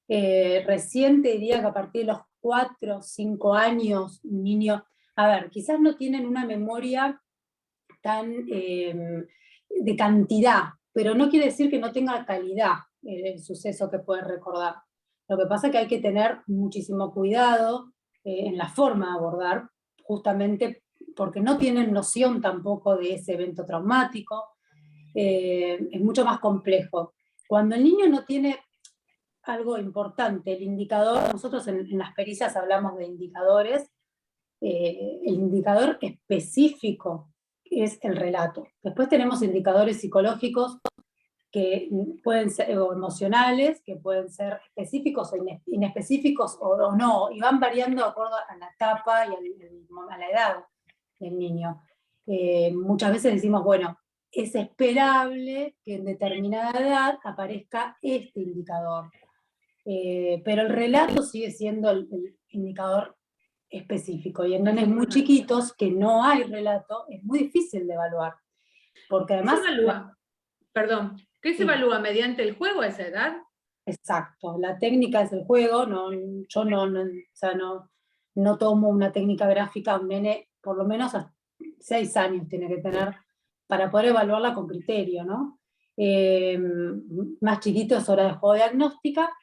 Recién te diría que a partir de los 4 o 5 años, un niño, a ver, quizás no tienen una memoria tan de cantidad, pero no quiere decir que no tenga calidad el suceso que puede recordar. Lo que pasa es que hay que tener muchísimo cuidado en la forma de abordar, justamente porque no tienen noción tampoco de ese evento traumático. Es mucho más complejo. Cuando el niño no tiene algo importante, el indicador, nosotros en las pericias hablamos de indicadores, el indicador específico es el relato. Después tenemos indicadores psicológicos que pueden ser, o emocionales, que pueden ser específicos o inespecíficos o no, y van variando de acuerdo a la etapa y a la edad del niño. Muchas veces decimos, bueno, es esperable que en determinada edad aparezca este indicador. Pero el relato sigue siendo el indicador específico, y en nenes muy chiquitos que no hay relato es muy difícil de evaluar, porque además... ¿Qué se evalúa? Perdón, ¿qué se evalúa mediante el juego a esa edad? Exacto, la técnica es el juego, yo no tomo una técnica gráfica, un nene por lo menos a 6 años tiene que tener para poder evaluarla con criterio, ¿no? Más chiquito es hora de juego diagnóstica,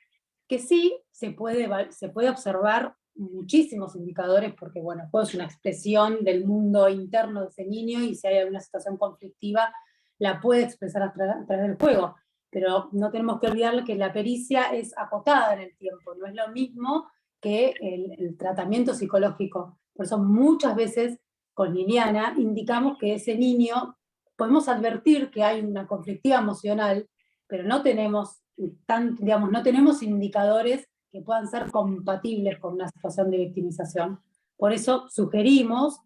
que sí se puede observar muchísimos indicadores, porque bueno, el juego es una expresión del mundo interno de ese niño, y si hay alguna situación conflictiva la puede expresar a través del juego, pero no tenemos que olvidar que la pericia es acotada en el tiempo, no es lo mismo que el tratamiento psicológico. Por eso muchas veces con Liliana indicamos que ese niño, podemos advertir que hay una conflictiva emocional, pero no tenemos, no tenemos indicadores que puedan ser compatibles con una situación de victimización. Por eso sugerimos,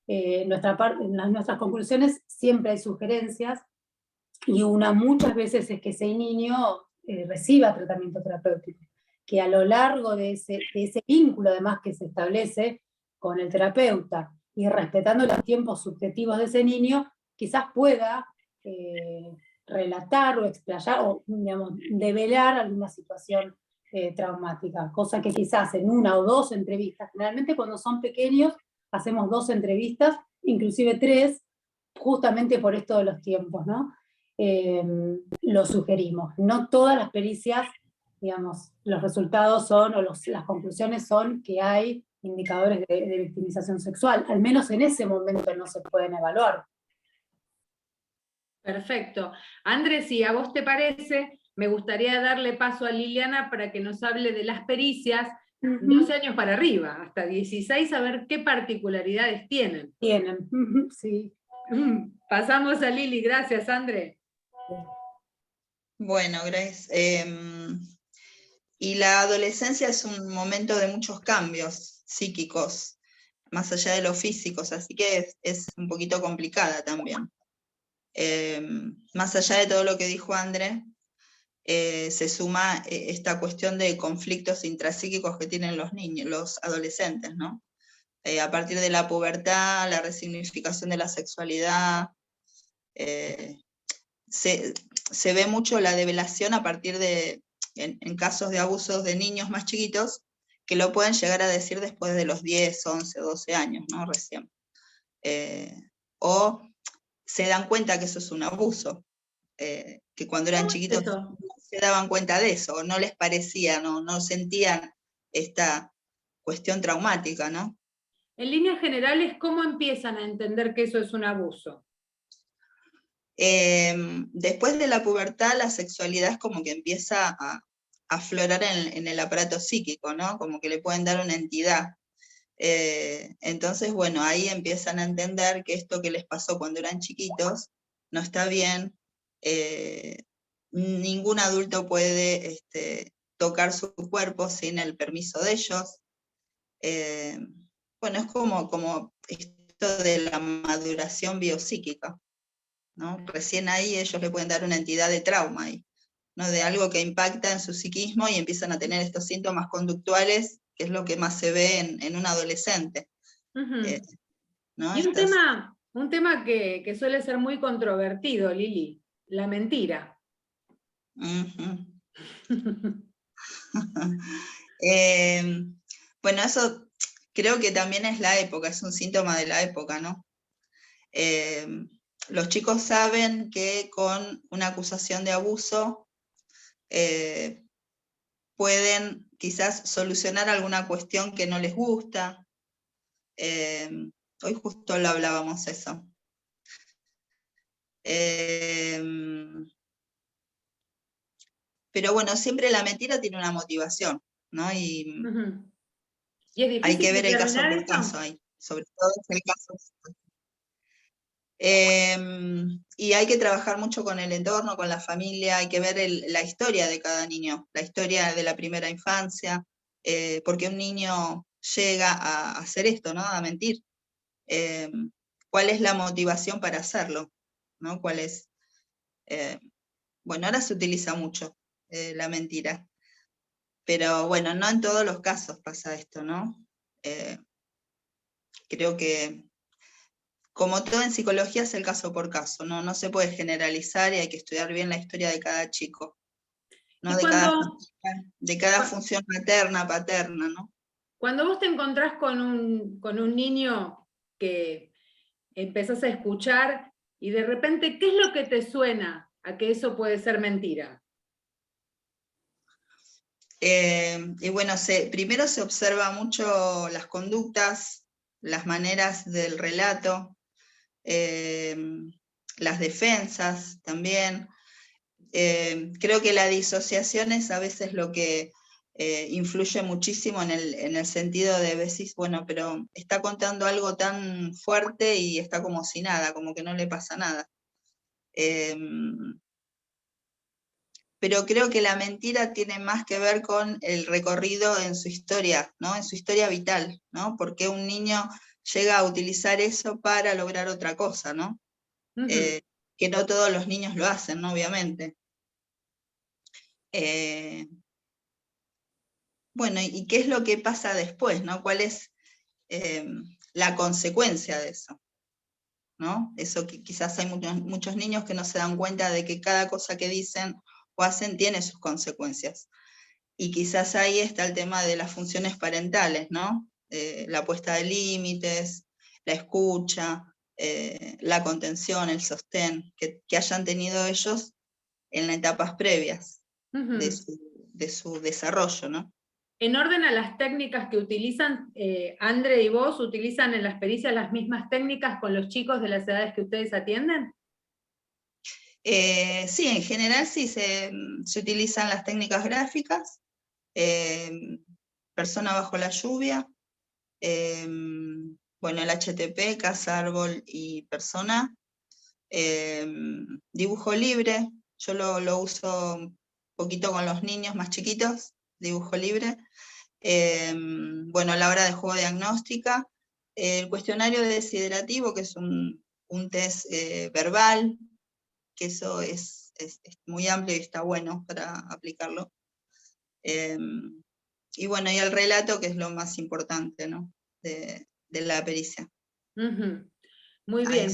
en nuestras conclusiones siempre hay sugerencias, y una muchas veces es que ese niño reciba tratamiento terapéutico, que a lo largo de ese vínculo además que se establece con el terapeuta, y respetando los tiempos subjetivos de ese niño, quizás pueda relatar o explayar, o digamos, develar alguna situación traumática, cosa que quizás en una o dos entrevistas, generalmente cuando son pequeños hacemos 2 entrevistas, inclusive 3, justamente por esto de los tiempos, ¿no? Lo sugerimos. No todas las pericias, digamos, los resultados son, o las conclusiones son que hay indicadores de victimización sexual, al menos en ese momento no se pueden evaluar. Perfecto. Andrés, si a vos te parece, me gustaría darle paso a Liliana para que nos hable de las pericias, 12 años para arriba, hasta 16, a ver qué particularidades tienen. Tienen, sí. Pasamos a Lili, gracias, André. Bueno, Grace, y la adolescencia es un momento de muchos cambios psíquicos, más allá de los físicos, así que es un poquito complicada también. Más allá de todo lo que dijo André, se suma esta cuestión de conflictos intrapsíquicos que tienen los niños, los adolescentes, ¿no? A partir de la pubertad, la resignificación de la sexualidad, se ve mucho la develación a partir de, en casos de abusos de niños más chiquitos, que lo pueden llegar a decir después de los 10, 11, 12 años, ¿no? Recién. O se dan cuenta que eso es un abuso, que cuando eran chiquitos no se daban cuenta de eso, o no les parecía, no sentían esta cuestión traumática, ¿no? En líneas generales, ¿cómo empiezan a entender que eso es un abuso? Después de la pubertad, la sexualidad es como que empieza a aflorar en el aparato psíquico, ¿no? Como que le pueden dar una entidad. Entonces, bueno, ahí empiezan a entender que esto que les pasó cuando eran chiquitos no está bien. Ningún adulto puede tocar su cuerpo sin el permiso de ellos. Bueno, es como esto de la maduración biopsíquica, ¿no? Recién ahí ellos le pueden dar una entidad de trauma ahí, ¿no? De algo que impacta en su psiquismo y empiezan a tener estos síntomas conductuales, que es lo que más se ve en un adolescente. ¿No? Y un tema que suele ser muy controvertido, Lili, la mentira. Bueno, eso creo que también es la época, es un síntoma de la época, ¿no? Los chicos saben que con una acusación de abuso pueden quizás solucionar alguna cuestión que no les gusta. Hoy justo lo hablábamos eso. Pero bueno, siempre la mentira tiene una motivación, ¿no? Y es difícil hay que ver el caso por eso. caso ahí, sobre todo en el caso. Y hay que trabajar mucho con el entorno, con la familia, hay que ver la historia de cada niño, la historia de la primera infancia, porque un niño llega a hacer esto, ¿no? A mentir. ¿Cuál es la motivación para hacerlo? ¿No? ¿Cuál es? Bueno, ahora se utiliza mucho la mentira, pero bueno, no en todos los casos pasa esto, ¿no? Creo que como todo en psicología es el caso por caso, ¿no? No se puede generalizar y hay que estudiar bien la historia de cada chico, ¿no? De cada función materna, paterna, ¿no? Cuando vos te encontrás con un niño que empezás a escuchar y de repente, ¿qué es lo que te suena a que eso puede ser mentira? Y bueno, primero se observa mucho las conductas, las maneras del relato, las defensas también. Creo que la disociación es a veces lo que influye muchísimo en el sentido de decís, bueno, pero está contando algo tan fuerte y está como si nada, como que no le pasa nada. Pero creo que la mentira tiene más que ver con el recorrido en su historia, ¿no? En su historia vital, ¿no? Porque un niño llega a utilizar eso para lograr otra cosa, ¿no? Que no todos los niños lo hacen, ¿no? Obviamente. Bueno, ¿y qué es lo que pasa después, ¿no? ¿Cuál es la consecuencia de eso? ¿No? Eso que quizás hay muchos niños que no se dan cuenta de que cada cosa que dicen o hacen tiene sus consecuencias. Y quizás ahí está el tema de las funciones parentales, ¿no? La puesta de límites, la escucha, la contención, el sostén, que hayan tenido ellos en las etapas previas de su desarrollo, ¿no? En orden a las técnicas que utilizan, Andre y vos, ¿utilizan en las pericias las mismas técnicas con los chicos de las edades que ustedes atienden? Sí, en general sí se utilizan las técnicas gráficas, persona bajo la lluvia, bueno, el HTP, casa, árbol y persona, dibujo libre, yo lo uso un poquito con los niños más chiquitos, dibujo libre, bueno, a la hora de juego diagnóstica, el cuestionario desiderativo, que es un test verbal, que eso es muy amplio y está bueno para aplicarlo. Y bueno, y el relato, que es lo más importante, ¿no? de la pericia. Muy bien.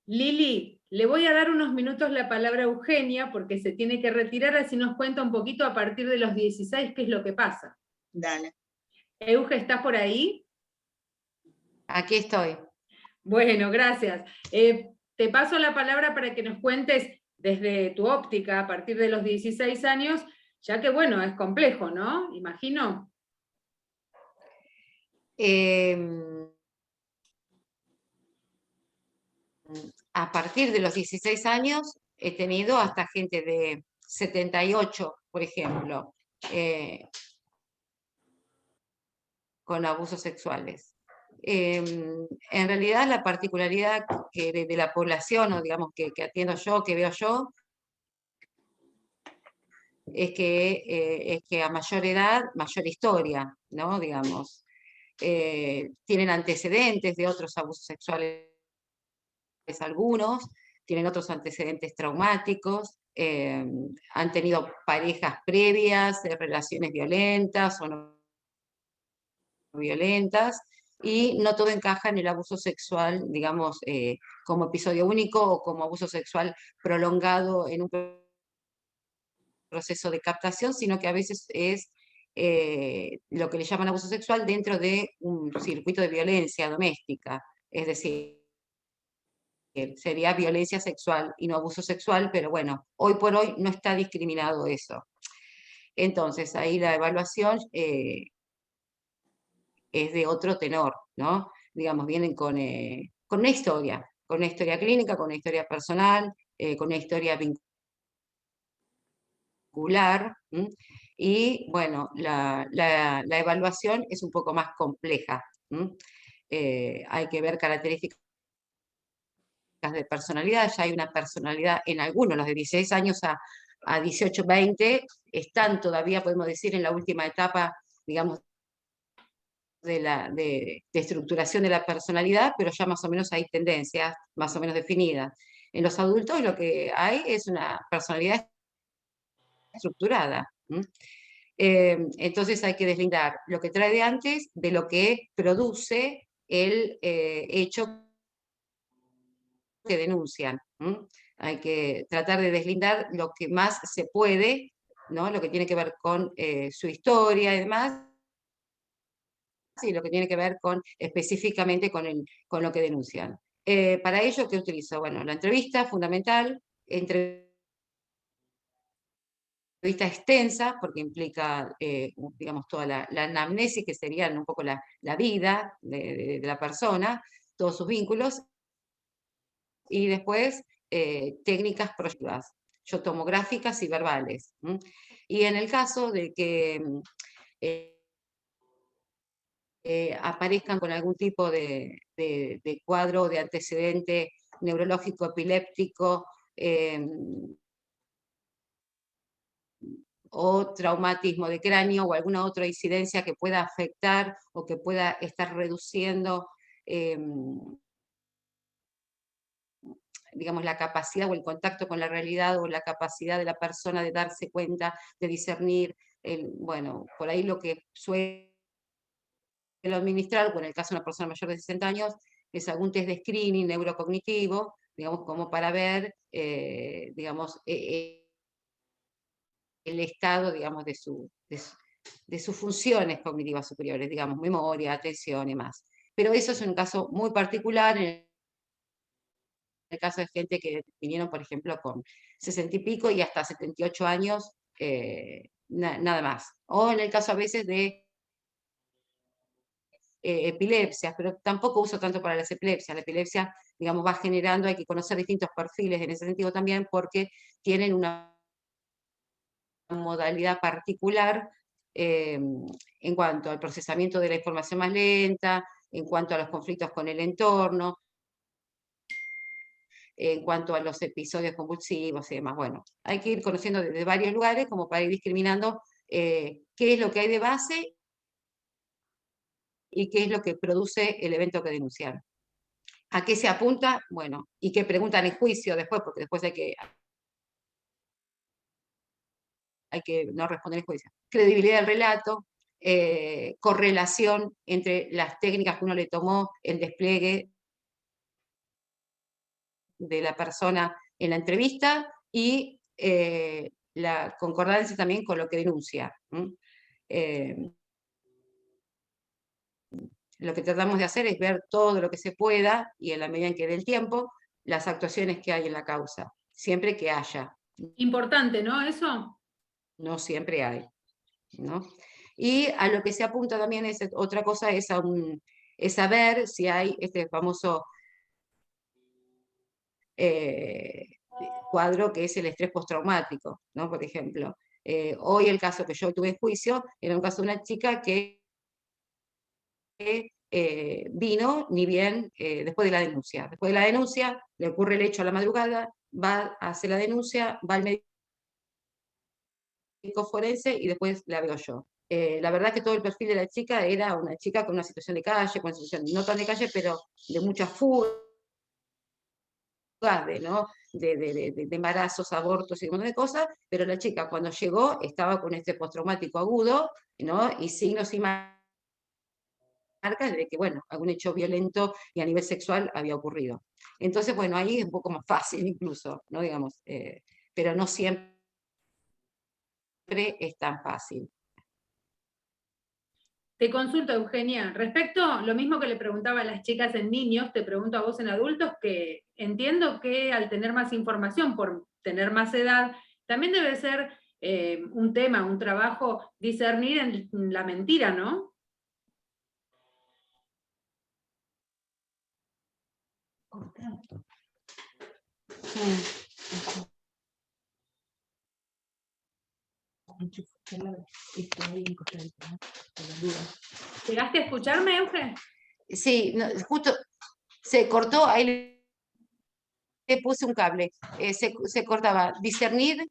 Lili, le voy a dar unos minutos la palabra a Eugenia, porque se tiene que retirar, así nos cuenta un poquito a partir de los 16 qué es lo que pasa. Dale. Euge, ¿estás por ahí? Aquí estoy. Bueno, gracias. Te paso la palabra para que nos cuentes desde tu óptica, a partir de los 16 años, ya que bueno, es complejo, ¿no? Imagino. A partir de los 16 años he tenido hasta gente de 78, por ejemplo, con abusos sexuales. En realidad la particularidad de la población, o digamos que atiendo yo, que veo yo, es que a mayor edad, mayor historia, ¿no? Digamos, tienen antecedentes de otros abusos sexuales, algunos, tienen otros antecedentes traumáticos, han tenido parejas previas, relaciones violentas o no violentas, y no todo encaja en el abuso sexual, digamos, como episodio único o como abuso sexual prolongado en un proceso de captación, sino que a veces es lo que le llaman abuso sexual dentro de un circuito de violencia doméstica, es decir, sería violencia sexual y no abuso sexual, pero bueno, hoy por hoy no está discriminado eso. Entonces, ahí la evaluación es de otro tenor, ¿no? Digamos, vienen con una historia clínica, con una historia personal, con una historia vincular, y bueno, la evaluación es un poco más compleja. Hay que ver características de personalidad, ya hay una personalidad en algunos, los de 16 años a 18, 20, están todavía, podemos decir, en la última etapa, digamos, de estructuración de la personalidad, pero ya más o menos hay tendencias más o menos definidas. En los adultos lo que hay es una personalidad estructurada. Entonces hay que deslindar lo que trae de antes de lo que produce el hecho que denuncian. Hay que tratar de deslindar lo que más se puede, ¿no? Lo que tiene que ver con su historia y demás, y lo que tiene que ver con específicamente con lo que denuncian. Para ello, ¿qué utilizo? Bueno, la entrevista, fundamental, entrevista extensa, porque implica, digamos, toda la anamnesis, que serían un poco la vida de la persona, todos sus vínculos, y después técnicas proyectivas, yo tomo gráficas y verbales. Y en el caso de que aparezcan con algún tipo de cuadro o de antecedente neurológico, epiléptico, o traumatismo de cráneo o alguna otra incidencia que pueda afectar o que pueda estar reduciendo digamos, la capacidad o el contacto con la realidad o la capacidad de la persona de darse cuenta, de discernir, bueno, por ahí lo que suele administrar, o en el caso de una persona mayor de 60 años, es algún test de screening neurocognitivo, digamos, como para ver, digamos, el estado, digamos, de sus funciones cognitivas superiores, digamos, memoria, atención y más. Pero eso es un caso muy particular, en el caso de gente que vinieron, por ejemplo, con 60 y pico y hasta 78 años, nada más. O en el caso a veces de epilepsias, pero tampoco uso tanto para las epilepsias. La epilepsia, digamos, va generando, hay que conocer distintos perfiles en ese sentido también, porque tienen una modalidad particular en cuanto al procesamiento de la información más lenta, en cuanto a los conflictos con el entorno, en cuanto a los episodios convulsivos y demás. Bueno, hay que ir conociendo desde varios lugares como para ir discriminando qué es lo que hay de base y qué es lo que produce el evento que denunciaron. ¿A qué se apunta? Bueno, y qué preguntan en juicio después, porque después hay que no responder en juicio. Credibilidad del relato, correlación entre las técnicas que uno le tomó, el despliegue de la persona en la entrevista y la concordancia también con lo que denuncia. Lo que tratamos de hacer es ver todo lo que se pueda y en la medida en que dé el tiempo, las actuaciones que hay en la causa, siempre que haya. Importante, ¿no? Eso. No siempre hay, ¿no? Y a lo que se apunta también es otra cosa, es saber si hay este famoso cuadro que es el estrés postraumático, ¿no? Por ejemplo, hoy el caso que yo tuve en juicio era un caso de una chica que vino ni bien después de la denuncia. Después de la denuncia, le ocurre el hecho a la madrugada, va a hacer la denuncia, va al médico forense y después la veo yo. La verdad que todo el perfil de la chica era una chica con una situación de calle, con una situación no tan de calle, pero de muchas fugas, ¿no? de embarazos, abortos y un montón de cosas, pero la chica cuando llegó estaba con este postraumático agudo, ¿no? Y signos y marcas de que, bueno, algún hecho violento y a nivel sexual había ocurrido. Entonces, bueno, ahí es un poco más fácil incluso, ¿no? Digamos, pero no siempre es tan fácil. Te consulto, Eugenia, respecto a lo mismo que le preguntaba a las chicas en niños, te pregunto a vos en adultos, que entiendo que al tener más información, por tener más edad, también debe ser un tema, un trabajo, discernir en la mentira, ¿no? ¿Llegaste a escucharme, Euge? Sí, no, justo se cortó, ahí le puse un cable, se cortaba, discernir.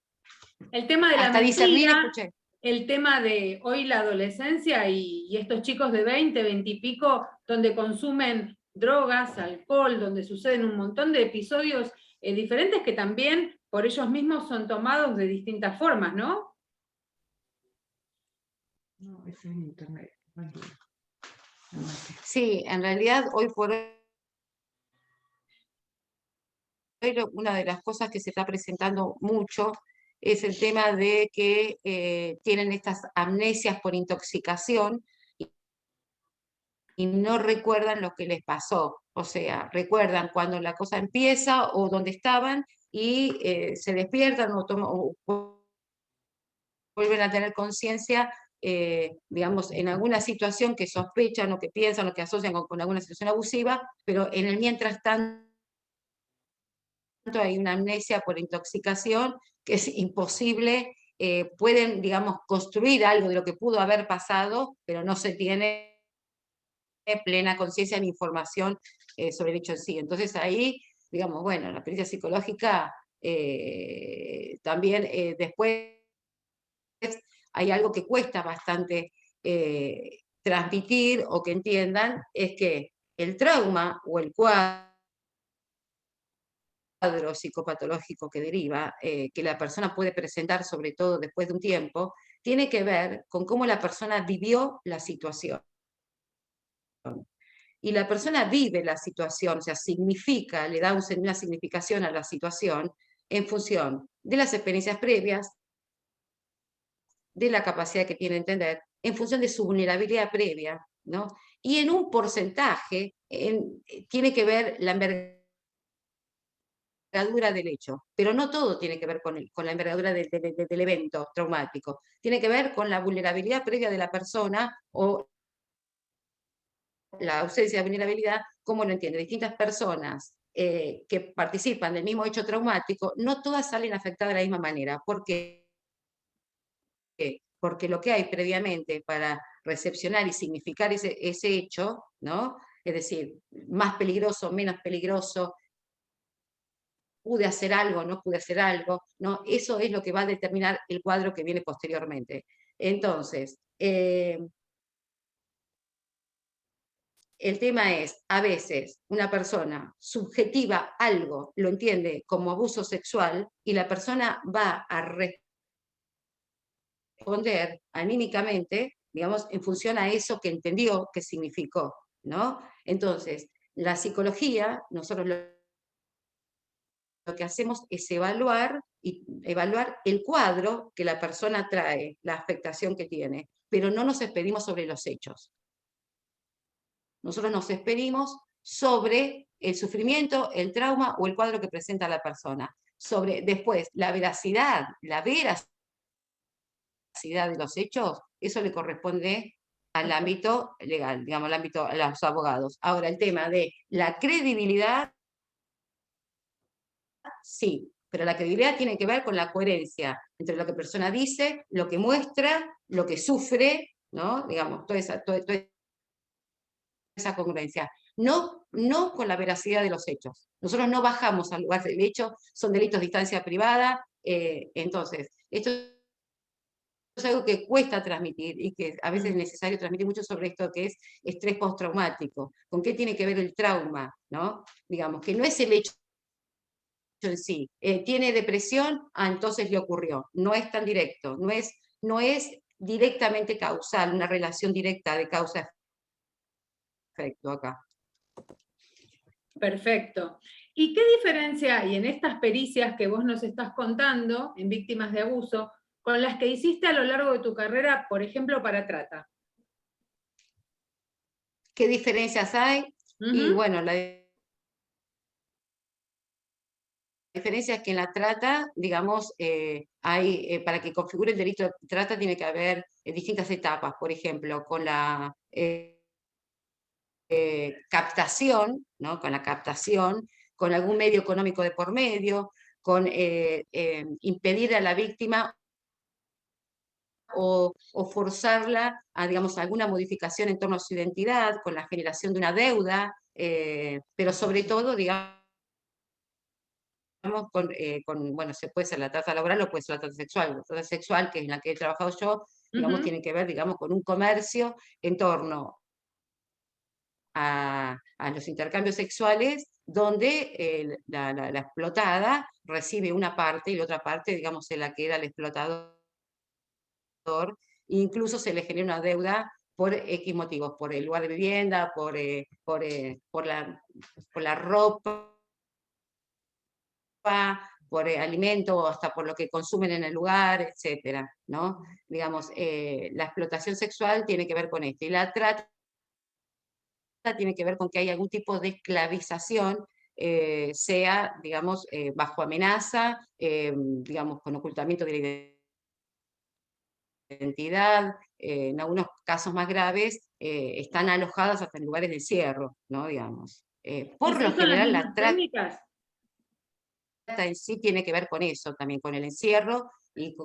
El tema de la hasta mentira, discernir escuché. El tema de hoy la adolescencia y estos chicos de 20, 20 y pico, donde consumen drogas, alcohol, donde suceden un montón de episodios diferentes que también por ellos mismos son tomados de distintas formas, ¿no? No, eso es en internet. Sí, en realidad hoy por hoy una de las cosas que se está presentando mucho es el tema de que tienen estas amnesias por intoxicación y no recuerdan lo que les pasó. O sea, recuerdan cuando la cosa empieza o dónde estaban y se despiertan o vuelven a tener conciencia, digamos, en alguna situación que sospechan o que piensan o que asocian con alguna situación abusiva, pero en el mientras tanto hay una amnesia por intoxicación que es imposible pueden, digamos, construir algo de lo que pudo haber pasado, pero no se tiene plena conciencia ni información sobre el hecho en sí. Entonces ahí, digamos, bueno, la pericia psicológica también después hay algo que cuesta bastante transmitir o que entiendan, es que el trauma o el cuadro psicopatológico que deriva, que la persona puede presentar, sobre todo después de un tiempo, tiene que ver con cómo la persona vivió la situación. Y la persona vive la situación, o sea, significa, le da una significación a la situación en función de las experiencias previas, de la capacidad que tiene de entender, en función de su vulnerabilidad previa, ¿no? Y en un porcentaje tiene que ver la envergadura del hecho, pero no todo tiene que ver con la envergadura del evento traumático, tiene que ver con la vulnerabilidad previa de la persona o la ausencia de vulnerabilidad, ¿cómo lo entiende? Distintas personas que participan del mismo hecho traumático, no todas salen afectadas de la misma manera. ¿Por qué? Porque lo que hay previamente para recepcionar y significar ese hecho, ¿no? Es decir, más peligroso, menos peligroso, pude hacer algo, no pude hacer algo, ¿no? Eso es lo que va a determinar el cuadro que viene posteriormente. Entonces, el tema es, a veces, una persona subjetiva algo, lo entiende como abuso sexual, y la persona va a responder anímicamente, digamos, en función a eso que entendió, que significó, ¿no? Entonces, la psicología, nosotros lo que hacemos es evaluar el cuadro que la persona trae, la afectación que tiene, pero no nos expedimos sobre los hechos. Nosotros nos expedimos sobre el sufrimiento, el trauma o el cuadro que presenta la persona. Sobre después la veracidad de los hechos, eso le corresponde al ámbito legal, digamos, al ámbito de los abogados. Ahora, el tema de la credibilidad, sí, pero la credibilidad tiene que ver con la coherencia entre lo que la persona dice, lo que muestra, lo que sufre, ¿no? Digamos, toda esa congruencia. No con la veracidad de los hechos. Nosotros no bajamos al lugar del hecho, son delitos de instancia privada, entonces, esto es algo que cuesta transmitir y que a veces es necesario transmitir mucho sobre esto que es estrés postraumático. ¿Con qué tiene que ver el trauma? ¿No? Digamos, que no es el hecho en sí. ¿Tiene depresión? Entonces le ocurrió. No es tan directo, no es directamente causal, una relación directa de causa-efecto acá. Perfecto. ¿Y qué diferencia hay en estas pericias que vos nos estás contando, en víctimas de abuso, con las que hiciste a lo largo de tu carrera, por ejemplo, para trata? ¿Qué diferencias hay? Y bueno, la diferencia es que en la trata, digamos, para que configure el delito de trata tiene que haber distintas etapas, por ejemplo, con la captación, ¿no? Con la captación, con algún medio económico de por medio, con impedir a la víctima o forzarla a, digamos, alguna modificación en torno a su identidad, con la generación de una deuda, pero sobre todo, digamos, bueno, se puede ser la trata laboral o puede ser la trata sexual. La trata sexual, que es en la que he trabajado yo, digamos, tiene que ver, digamos, con un comercio en torno a los intercambios sexuales, donde la explotada recibe una parte y la otra parte, digamos, se la queda el explotador. Incluso se le genera una deuda por X motivos, por el lugar de vivienda, por la ropa, por alimento, hasta por lo que consumen en el lugar, etcétera, ¿no? Digamos, la explotación sexual tiene que ver con esto, y la trata tiene que ver con que hay algún tipo de esclavización, sea, digamos, bajo amenaza, digamos, con ocultamiento de la identidad, en algunos casos más graves, están alojadas hasta en lugares de encierro, ¿no? Digamos. Por lo general, la trata en sí tiene que ver con eso, también con el encierro, y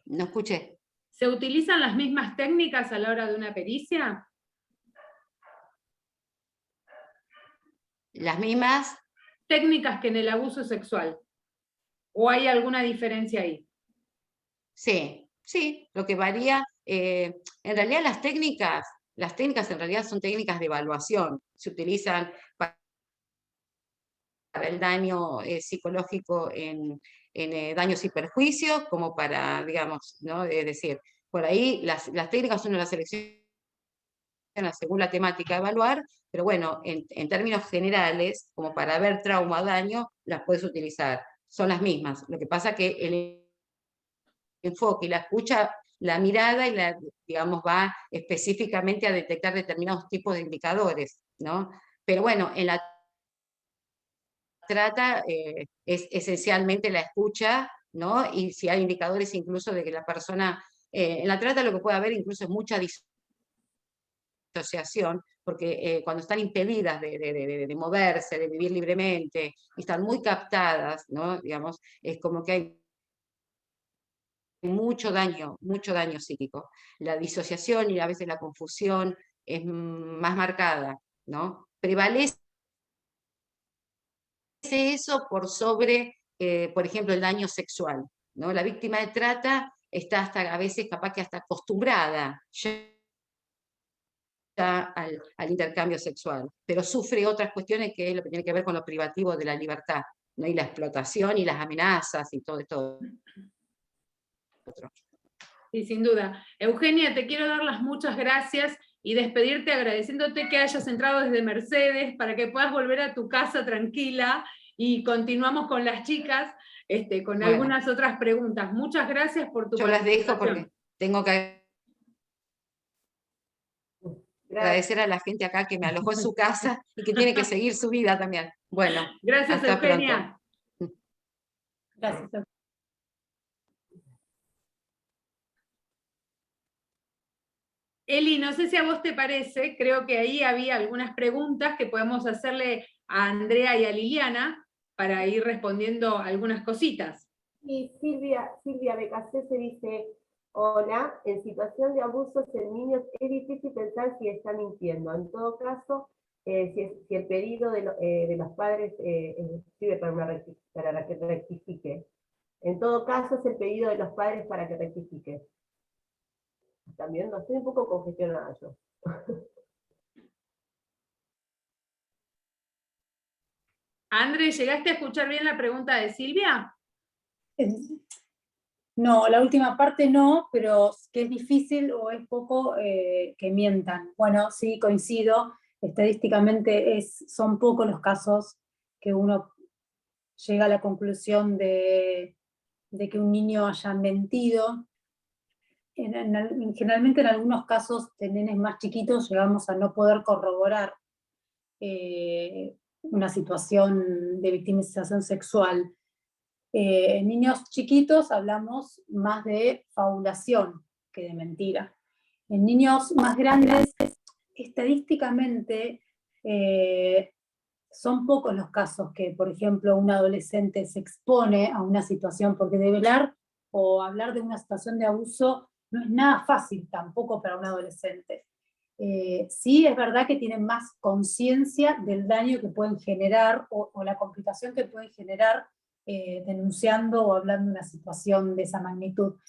No escuché. ¿Se utilizan las mismas técnicas a la hora de una pericia? Las mismas técnicas que en el abuso sexual. ¿O hay alguna diferencia ahí? Sí, sí, lo que varía, en realidad las técnicas en realidad son técnicas de evaluación, se utilizan para el daño psicológico en daños y perjuicios, como para, digamos, ¿no? Es decir, por ahí las técnicas uno las selecciona según la temática a evaluar, pero bueno, en términos generales, como para ver trauma o daño, las puedes utilizar, son las mismas. Lo que pasa que el enfoque y la escucha, la mirada y digamos, va específicamente a detectar determinados tipos de indicadores, ¿no? Pero bueno, en la trata es esencialmente la escucha, ¿no? Y si hay indicadores incluso de que la persona, en la trata lo que puede haber incluso es mucha disociación, porque cuando están impedidas de moverse, de vivir libremente, y están muy captadas, ¿no? Digamos, es como que hay mucho daño psíquico. La disociación y a veces la confusión es más marcada, ¿no? Prevalece eso por sobre, por ejemplo, el daño sexual, ¿no? La víctima de trata está hasta a veces capaz que hasta acostumbrada ya al intercambio sexual, pero sufre otras cuestiones que es lo que tiene que ver con lo privativo de la libertad, ¿no? Y la explotación y las amenazas y todo esto. Sí, sin duda. Eugenia, te quiero dar las muchas gracias y despedirte agradeciéndote que hayas entrado desde Mercedes para que puedas volver a tu casa tranquila y continuamos con las chicas con algunas otras preguntas. Muchas gracias por tu Yo las dejo participación. porque tengo que agradecer a la gente acá que me alojó en su casa y que tiene que seguir su vida también. Bueno, gracias, hasta Eugenia. Pronto. Gracias. Eli, no sé si a vos te parece, creo que ahí había algunas preguntas que podemos hacerle a Andrea y a Liliana para ir respondiendo algunas cositas. Y Silvia Becasese dice, hola, en situación de abusos en niños es difícil pensar si está mintiendo. En todo caso, si el pedido de los padres sirve para que rectifique. En todo caso, es el pedido de los padres para que rectifique. También no estoy un poco congestionada yo. André, ¿llegaste a escuchar bien la pregunta de Silvia? No, la última parte no, pero que es difícil o es poco que mientan. Bueno, sí, coincido, estadísticamente son pocos los casos que uno llega a la conclusión de que un niño haya mentido. Generalmente en algunos casos de nenes más chiquitos llegamos a no poder corroborar una situación de victimización sexual. En niños chiquitos hablamos más de fabulación que de mentira. En niños más grandes, estadísticamente, son pocos los casos que, por ejemplo, un adolescente se expone a una situación, porque develar o hablar de una situación de abuso no es nada fácil tampoco para un adolescente. Sí es verdad que tienen más conciencia del daño que pueden generar o la complicación que pueden generar denunciando o hablando de una situación de esa magnitud.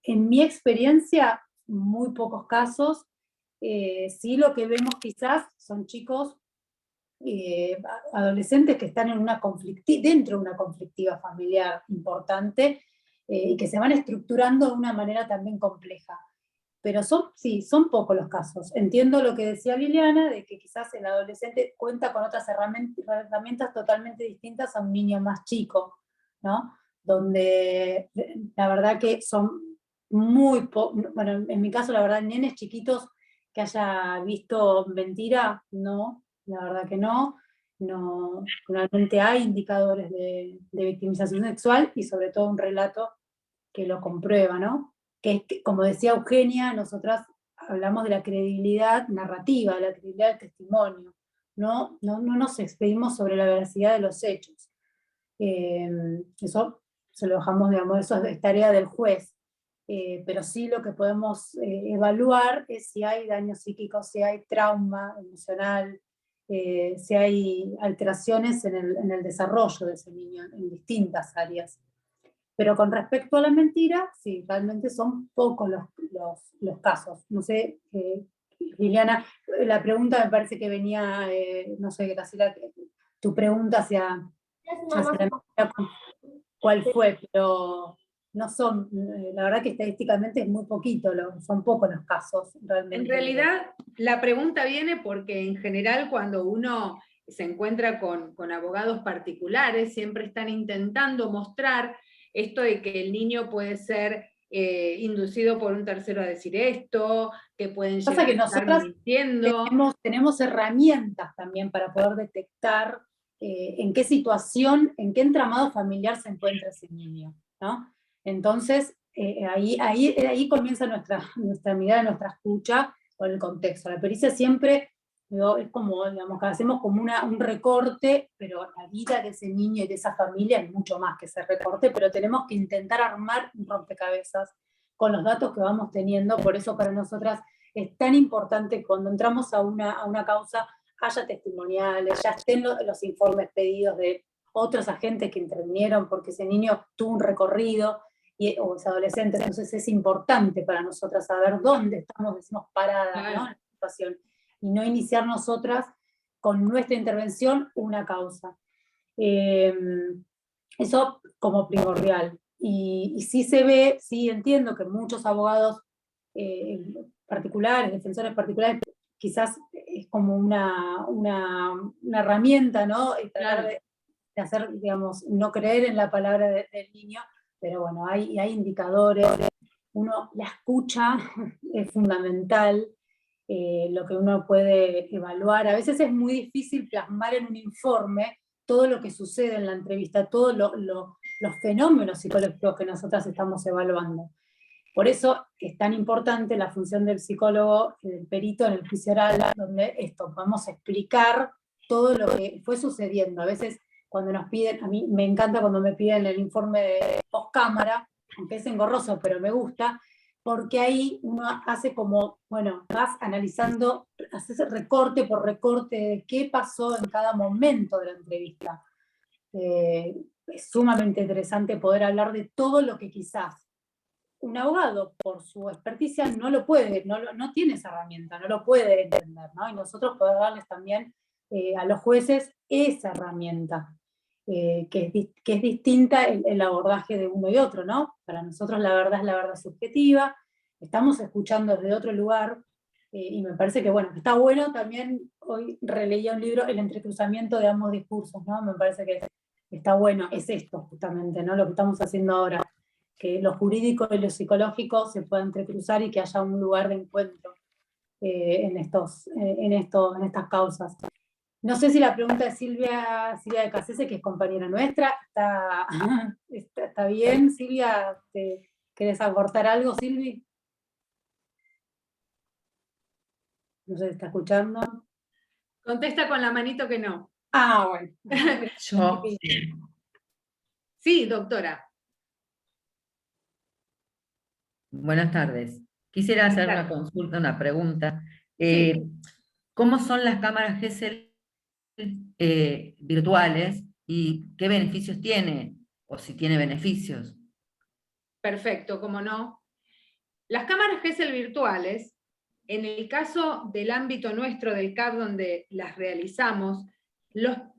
En mi experiencia, muy pocos casos. Sí, lo que vemos quizás son chicos, adolescentes que están dentro de una conflictiva familiar importante y que se van estructurando de una manera también compleja. Pero son pocos los casos. Entiendo lo que decía Liliana, de que quizás el adolescente cuenta con otras herramientas totalmente distintas a un niño más chico, ¿no? Donde la verdad que son muy pocos, bueno, en mi caso la verdad, nenes chiquitos que haya visto mentira, no, la verdad que no. Realmente hay indicadores de victimización sexual y sobre todo un relato que lo comprueba, ¿no? Que como decía Eugenia, nosotras hablamos de la credibilidad narrativa, de la credibilidad del testimonio, no nos expedimos sobre la veracidad de los hechos. Eso se lo dejamos, digamos, eso es tarea del juez. pero sí lo que podemos evaluar es si hay daño psíquico, si hay trauma emocional, si hay alteraciones en el desarrollo de ese niño en distintas áreas. Pero con respecto a la mentira, sí, realmente son pocos los casos. No sé, Liliana, la pregunta me parece que venía, no sé, Graciela, tu pregunta hacia la mentira, cuál fue, pero no son, la verdad que estadísticamente es muy poquito, son pocos los casos realmente. En realidad, la pregunta viene porque en general cuando uno se encuentra con abogados particulares, siempre están intentando mostrar esto de que el niño puede ser inducido por un tercero a decir esto, que pueden llegar Pasa que a estar nosotras mintiendo. Tenemos herramientas también para poder detectar en qué situación, en qué entramado familiar se encuentra ese niño, ¿no? Entonces, ahí comienza nuestra mirada, nuestra escucha con el contexto. La pericia siempre es como, digamos, que hacemos como un recorte, pero la vida de ese niño y de esa familia es mucho más que ese recorte, pero tenemos que intentar armar un rompecabezas con los datos que vamos teniendo. Por eso para nosotras es tan importante cuando entramos a una causa, haya testimoniales, ya estén los informes pedidos de otros agentes que intervinieron porque ese niño tuvo un recorrido, o ese adolescente. Entonces es importante para nosotras saber dónde estamos, decimos, paradas, ¿no? En la situación, y no iniciar nosotras con nuestra intervención una causa. Eso como primordial. Y sí se ve, sí entiendo que muchos abogados particulares, defensores particulares, quizás es como una herramienta, ¿no? Y tratar de hacer, digamos, no creer en la palabra del niño, pero bueno, hay indicadores, la escucha es fundamental, lo que uno puede evaluar. A veces es muy difícil plasmar en un informe todo lo que sucede en la entrevista, todos los fenómenos psicológicos que nosotras estamos evaluando. Por eso es tan importante la función del psicólogo y del perito en el juicio oral, donde podemos explicar todo lo que fue sucediendo. A veces cuando nos piden, a mí me encanta cuando me piden el informe de post-cámara, aunque es engorroso, pero me gusta, porque ahí uno hace como, bueno, vas analizando, haces recorte por recorte de qué pasó en cada momento de la entrevista. Es sumamente interesante poder hablar de todo lo que quizás un abogado, por su experticia, no lo puede, no tiene esa herramienta, no lo puede entender, ¿no? Y nosotros podemos darles también a los jueces esa herramienta, que es distinta el abordaje de uno y otro, ¿no? Para nosotros la verdad es la verdad subjetiva, estamos escuchando desde otro lugar, y me parece que, bueno, está bueno también, hoy releía un libro, El entrecruzamiento de ambos discursos, ¿no? Me parece que está bueno, es esto justamente, ¿no? Lo que estamos haciendo ahora, que lo jurídico y lo psicológico se puedan entrecruzar y que haya un lugar de encuentro en estas causas. No sé si la pregunta de Silvia de Cassese, que es compañera nuestra, está bien. Silvia, ¿querés aportar algo, Silvi? No sé si está escuchando. Contesta con la manito que no. Ah, bueno. Yo. Sí, doctora. Buenas tardes. Quisiera hacer una consulta, una pregunta. ¿Cómo son las cámaras GESEL virtuales y qué beneficios tiene? O si tiene beneficios. Perfecto, cómo no. Las cámaras GESEL virtuales, en el caso del ámbito nuestro del CAP donde las realizamos, lo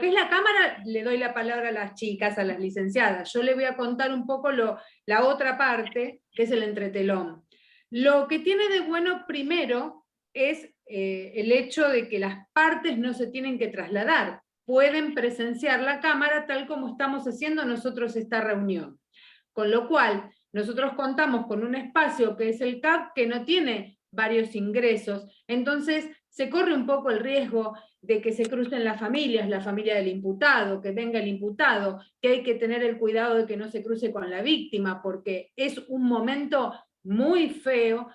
que es la cámara, le doy la palabra a las chicas, a las licenciadas. Yo le voy a contar un poco la otra parte, que es el entretelón. Lo que tiene de bueno primero es el hecho de que las partes no se tienen que trasladar. Pueden presenciar la cámara tal como estamos haciendo nosotros esta reunión. Con lo cual, nosotros contamos con un espacio que es el CAP que no tiene varios ingresos, entonces se corre un poco el riesgo de que se crucen las familias, la familia del imputado, que venga el imputado, que hay que tener el cuidado de que no se cruce con la víctima, porque es un momento muy feo,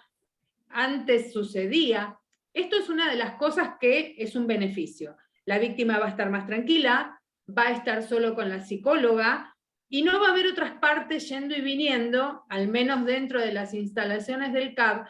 antes sucedía. Esto es una de las cosas que es un beneficio. La víctima va a estar más tranquila, va a estar solo con la psicóloga, y no va a haber otras partes yendo y viniendo, al menos dentro de las instalaciones del CAB,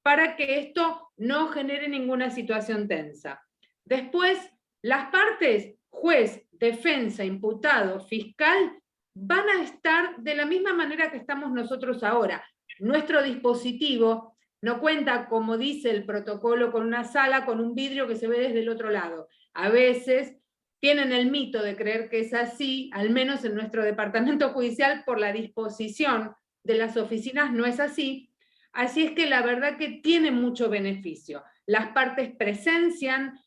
para que esto no genere ninguna situación tensa. Después, las partes, juez, defensa, imputado, fiscal, van a estar de la misma manera que estamos nosotros ahora. Nuestro dispositivo no cuenta, como dice el protocolo, con una sala, con un vidrio que se ve desde el otro lado. A veces tienen el mito de creer que es así, al menos en nuestro departamento judicial, por la disposición de las oficinas no es así. Así es que la verdad que tiene mucho beneficio. Las partes presencian,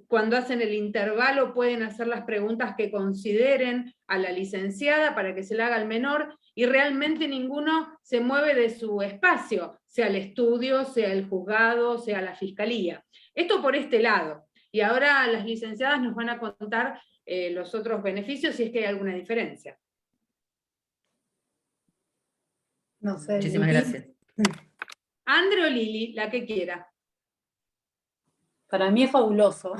cuando hacen el intervalo pueden hacer las preguntas que consideren a la licenciada para que se la haga al menor, y realmente ninguno se mueve de su espacio, sea el estudio, sea el juzgado, sea la fiscalía. Esto por este lado. Y ahora las licenciadas nos van a contar los otros beneficios, si es que hay alguna diferencia. No sé. Muchísimas gracias. Andre o Lili, la que quiera. Para mí es fabuloso.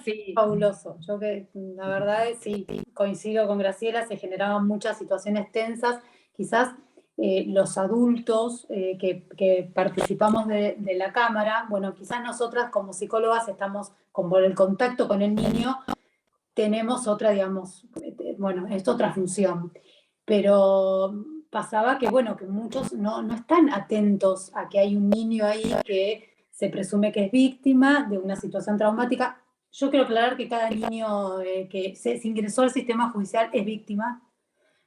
Sí. Fabuloso. Yo que la verdad es, sí, coincido con Graciela, se generaban muchas situaciones tensas. Quizás los adultos que participamos de la cámara, bueno, quizás nosotras como psicólogas estamos con el contacto con el niño, tenemos otra, digamos, bueno, es otra función. Pero pasaba que, bueno, que muchos no están atentos a que hay un niño ahí que se presume que es víctima de una situación traumática. Yo quiero aclarar que cada niño que se ingresó al sistema judicial es víctima,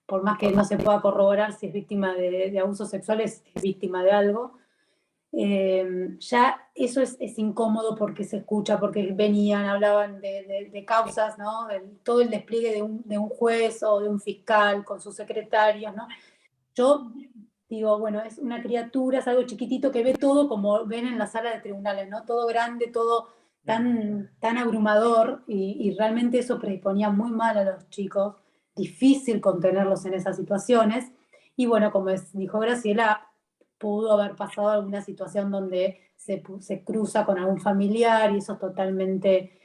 por más que no se pueda corroborar si es víctima de abuso sexual, es víctima de algo. Ya eso es incómodo porque se escucha, porque venían, hablaban de causas, ¿no? Todo el despliegue de un juez o de un fiscal con sus secretarios, ¿no? Yo digo, bueno, es una criatura, es algo chiquitito que ve todo como ven en la sala de tribunales, ¿no? Todo grande, todo tan abrumador, y realmente eso predisponía muy mal a los chicos, difícil contenerlos en esas situaciones. Y bueno, como dijo Graciela, pudo haber pasado alguna situación donde se cruza con algún familiar, y eso es totalmente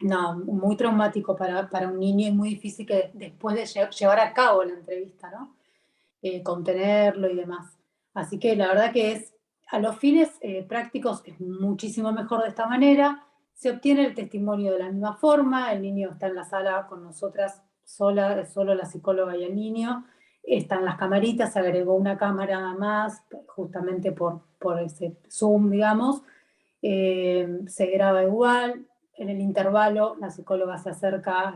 muy traumático para un niño, y muy difícil que después de llevar a cabo la entrevista, ¿no? Contenerlo y demás. Así que la verdad que a los fines prácticos es muchísimo mejor de esta manera. Se obtiene el testimonio de la misma forma, el niño está en la sala con nosotras solo la psicóloga y el niño, están las camaritas, se agregó una cámara más, justamente por ese Zoom, digamos, se graba igual, en el intervalo la psicóloga se acerca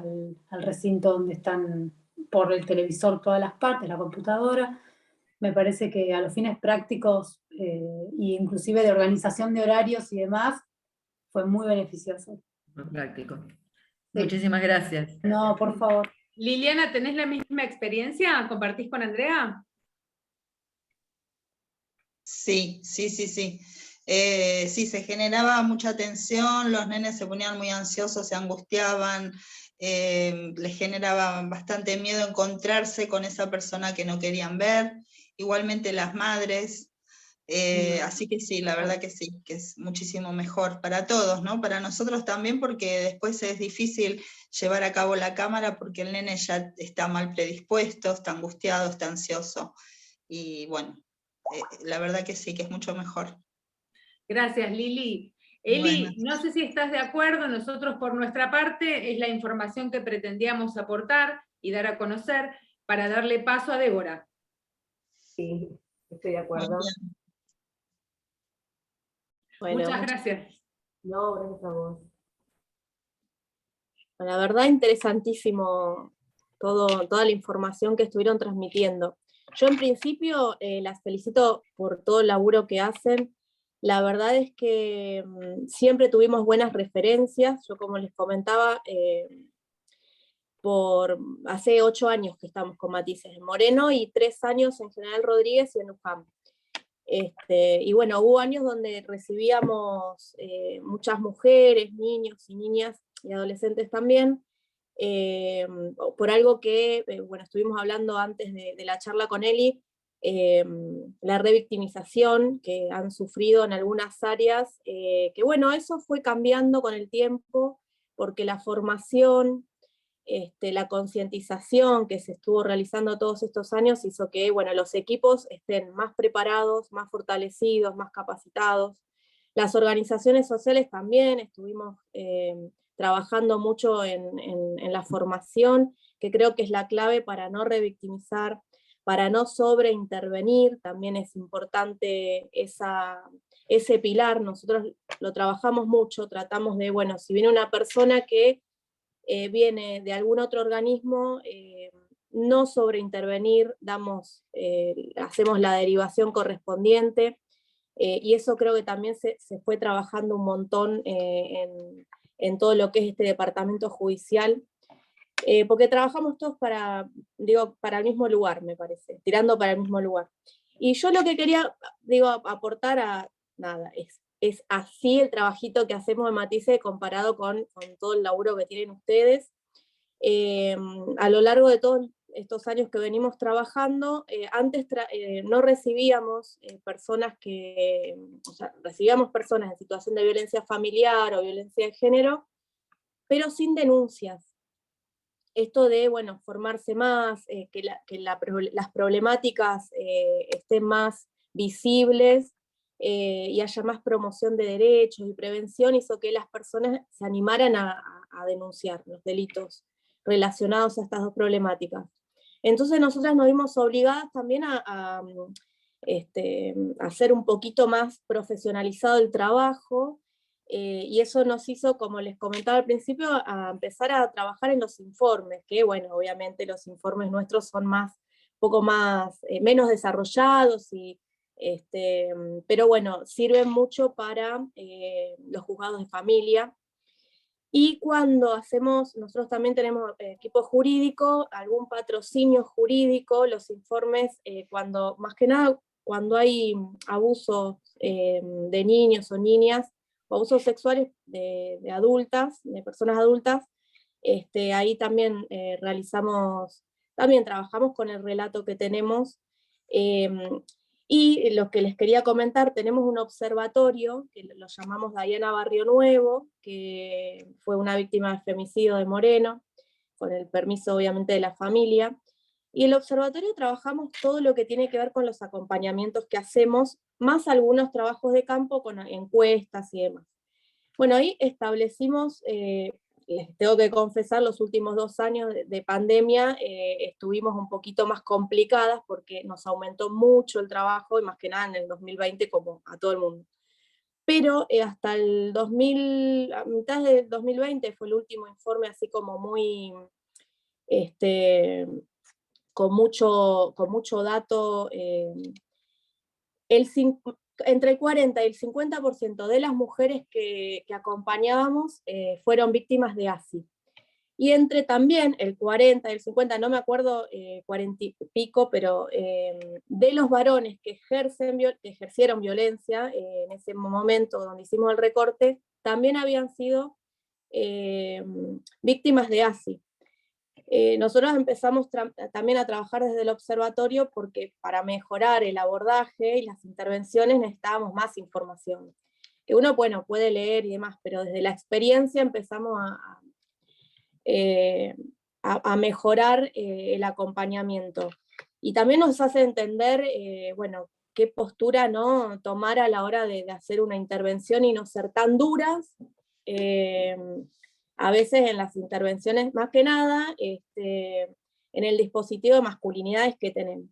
al recinto donde están por el televisor todas las partes, la computadora. Me parece que a los fines prácticos e inclusive de organización de horarios y demás, fue muy beneficioso. Muy práctico. Sí. Muchísimas gracias. No, por favor. Liliana, ¿tenés la misma experiencia? ¿Compartís con Andrea? Sí. Sí, se generaba mucha tensión, los nenes se ponían muy ansiosos, se angustiaban, les generaba bastante miedo encontrarse con esa persona que no querían ver, igualmente las madres. Así que sí, la verdad que sí, que es muchísimo mejor para todos, ¿no? Para nosotros también, porque después es difícil llevar a cabo la cámara porque el nene ya está mal predispuesto, está angustiado, está ansioso. Y bueno, la verdad que sí, que es mucho mejor. Gracias, Lili. Eli, Bueno. no sé si estás de acuerdo, nosotros por nuestra parte es la información que pretendíamos aportar y dar a conocer para darle paso a Débora. Sí, estoy de acuerdo. Bueno, muchas gracias. No, gracias a vos. La verdad, interesantísimo toda la información que estuvieron transmitiendo. Yo en principio las felicito por todo el laburo que hacen. La verdad es que siempre tuvimos buenas referencias. Yo, como les comentaba, hace 8 años que estamos con Matices en Moreno y 3 años en General Rodríguez y en UFAM. Y bueno, hubo años donde recibíamos muchas mujeres, niños y niñas y adolescentes también, por algo que, bueno, estuvimos hablando antes de la charla con Eli, la revictimización que han sufrido en algunas áreas, que bueno, eso fue cambiando con el tiempo, porque la formación la concientización que se estuvo realizando todos estos años hizo que, bueno, los equipos estén más preparados, más fortalecidos, más capacitados. Las organizaciones sociales también estuvimos trabajando mucho en la formación, que creo que es la clave para no revictimizar, para no sobreintervenir. También es importante ese pilar. Nosotros lo trabajamos mucho, tratamos de, bueno, si viene una persona que viene de algún otro organismo, no sobreintervenir, hacemos la derivación correspondiente, y eso creo que también se fue trabajando un montón en todo lo que es este departamento judicial, porque trabajamos todos para el mismo lugar, me parece, tirando para el mismo lugar. Y yo lo que quería, aportar nada, es así el trabajito que hacemos en Matisse comparado con todo el laburo que tienen ustedes. A lo largo de todos estos años que venimos trabajando, antes no recibíamos personas recibíamos personas en situación de violencia familiar o violencia de género, pero sin denuncias. Esto de, bueno, formarse más, que las problemáticas estén más visibles, y haya más promoción de derechos y prevención, hizo que las personas se animaran a denunciar los delitos relacionados a estas dos problemáticas. Entonces nosotras nos vimos obligadas también a hacer un poquito más profesionalizado el trabajo, y eso nos hizo, como les comentaba al principio, a empezar a trabajar en los informes, que bueno, obviamente los informes nuestros son menos desarrollados, pero bueno, sirven mucho para los juzgados de familia. Y cuando nosotros también tenemos equipo jurídico, algún patrocinio jurídico, los informes, más que nada cuando hay abusos de niños o niñas, o abusos sexuales de personas adultas, ahí también trabajamos con el relato que tenemos. Y lo que les quería comentar, tenemos un observatorio, que lo llamamos Diana Barrio Nuevo, que fue una víctima de femicidio de Moreno, con el permiso obviamente de la familia. Y en el observatorio trabajamos todo lo que tiene que ver con los acompañamientos que hacemos, más algunos trabajos de campo con encuestas y demás. Bueno, ahí establecimos, les tengo que confesar, los últimos 2 años de pandemia estuvimos un poquito más complicadas porque nos aumentó mucho el trabajo, y más que nada en el 2020, como a todo el mundo. Pero hasta a mitad del 2020 fue el último informe así como muy, con mucho dato. Entre el 40 y el 50% de las mujeres que acompañábamos fueron víctimas de ASI. Y entre también el 40 y el 50, no me acuerdo, 40 y pico, pero de los varones que ejercieron violencia en ese momento donde hicimos el recorte, también habían sido víctimas de ASI. Nosotros empezamos también a trabajar desde el observatorio porque para mejorar el abordaje y las intervenciones necesitábamos más información. Que uno, bueno, puede leer y demás, pero desde la experiencia empezamos a mejorar el acompañamiento. Y también nos hace entender, bueno, qué postura no tomar a la hora de hacer una intervención y no ser tan duras. A veces en las intervenciones, más que nada, en el dispositivo de masculinidades que tenemos.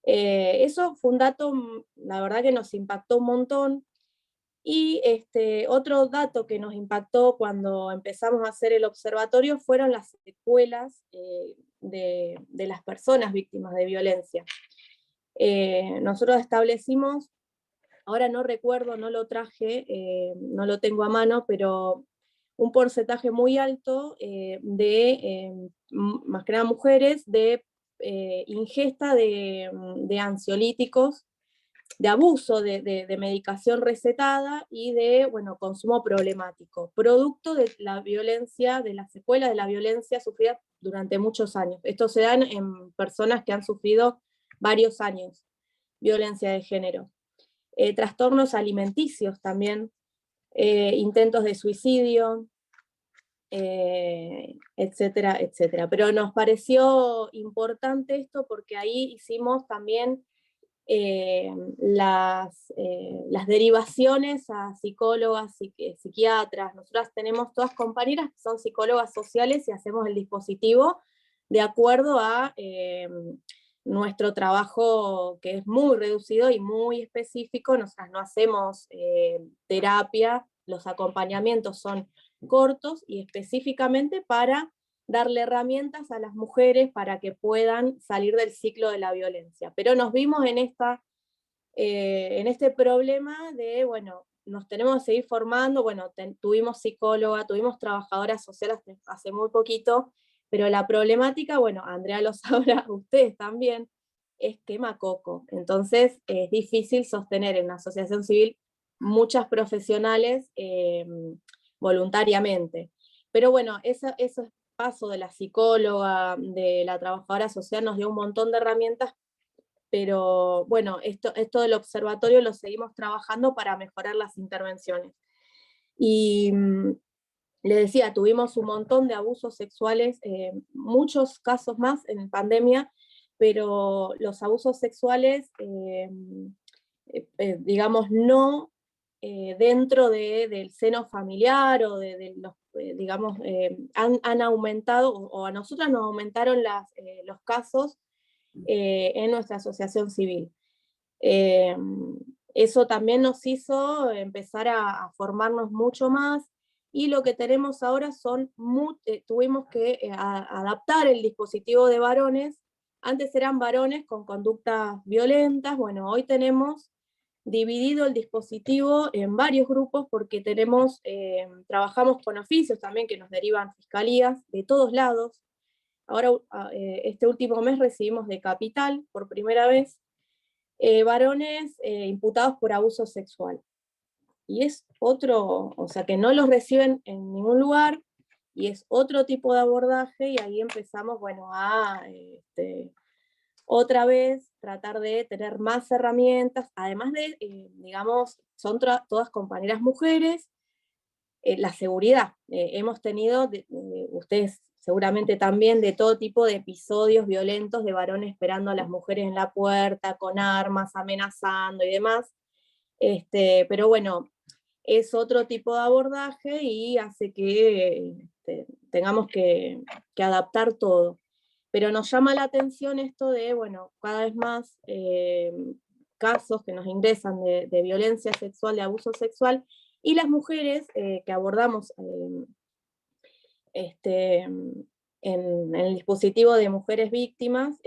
Eso fue un dato, la verdad que nos impactó un montón. Y otro dato que nos impactó cuando empezamos a hacer el observatorio fueron las secuelas de las personas víctimas de violencia. Nosotros establecimos, ahora no recuerdo, no lo traje, no lo tengo a mano, pero un porcentaje muy alto más que nada mujeres, de ingesta de ansiolíticos, de abuso de medicación recetada y de, bueno, consumo problemático, producto de la violencia, de las secuelas de la violencia sufrida durante muchos años. Esto se da en personas que han sufrido varios años violencia de género. Trastornos alimenticios también, intentos de suicidio, etcétera, etcétera. Pero nos pareció importante esto porque ahí hicimos también las derivaciones a psicólogas, psiquiatras. Nosotras tenemos todas compañeras que son psicólogas sociales y hacemos el dispositivo de acuerdo a nuestro trabajo, que es muy reducido y muy específico. Nosotras no hacemos terapia, los acompañamientos son cortos y específicamente para darle herramientas a las mujeres para que puedan salir del ciclo de la violencia. Pero nos vimos en este problema de, bueno, nos tenemos que seguir formando. Bueno, tuvimos psicóloga, tuvimos trabajadoras sociales hace muy poquito, pero la problemática, bueno, Andrea lo sabrá, ustedes también, es quema coco. Entonces es difícil sostener en una asociación civil muchas profesionales voluntariamente. Pero bueno, eso es paso de la psicóloga, de la trabajadora social, nos dio un montón de herramientas, pero bueno, esto del observatorio lo seguimos trabajando para mejorar las intervenciones. Y le decía, tuvimos un montón de abusos sexuales, muchos casos más en pandemia, pero los abusos sexuales, digamos, no dentro del seno familiar o de los, digamos, han aumentado, o a nosotras nos aumentaron los casos en nuestra asociación civil. Eso también nos hizo empezar a formarnos mucho más, y lo que tenemos ahora tuvimos que adaptar el dispositivo de varones. Antes eran varones con conductas violentas, bueno, hoy tenemos dividido el dispositivo en varios grupos porque trabajamos con oficios también que nos derivan fiscalías de todos lados. Ahora, este último mes recibimos de Capital, por primera vez, varones imputados por abuso sexual. Y es otro, o sea, que no los reciben en ningún lugar, y es otro tipo de abordaje, y ahí empezamos, bueno, otra vez tratar de tener más herramientas, además de, digamos, son todas compañeras mujeres. La seguridad, hemos tenido, ustedes seguramente también, de todo tipo de episodios violentos de varones esperando a las mujeres en la puerta, con armas, amenazando y demás. Pero bueno, es otro tipo de abordaje y hace que tengamos que adaptar todo. Pero nos llama la atención esto de, bueno, cada vez más casos que nos ingresan de violencia sexual, de abuso sexual, y las mujeres que abordamos en el dispositivo de mujeres víctimas,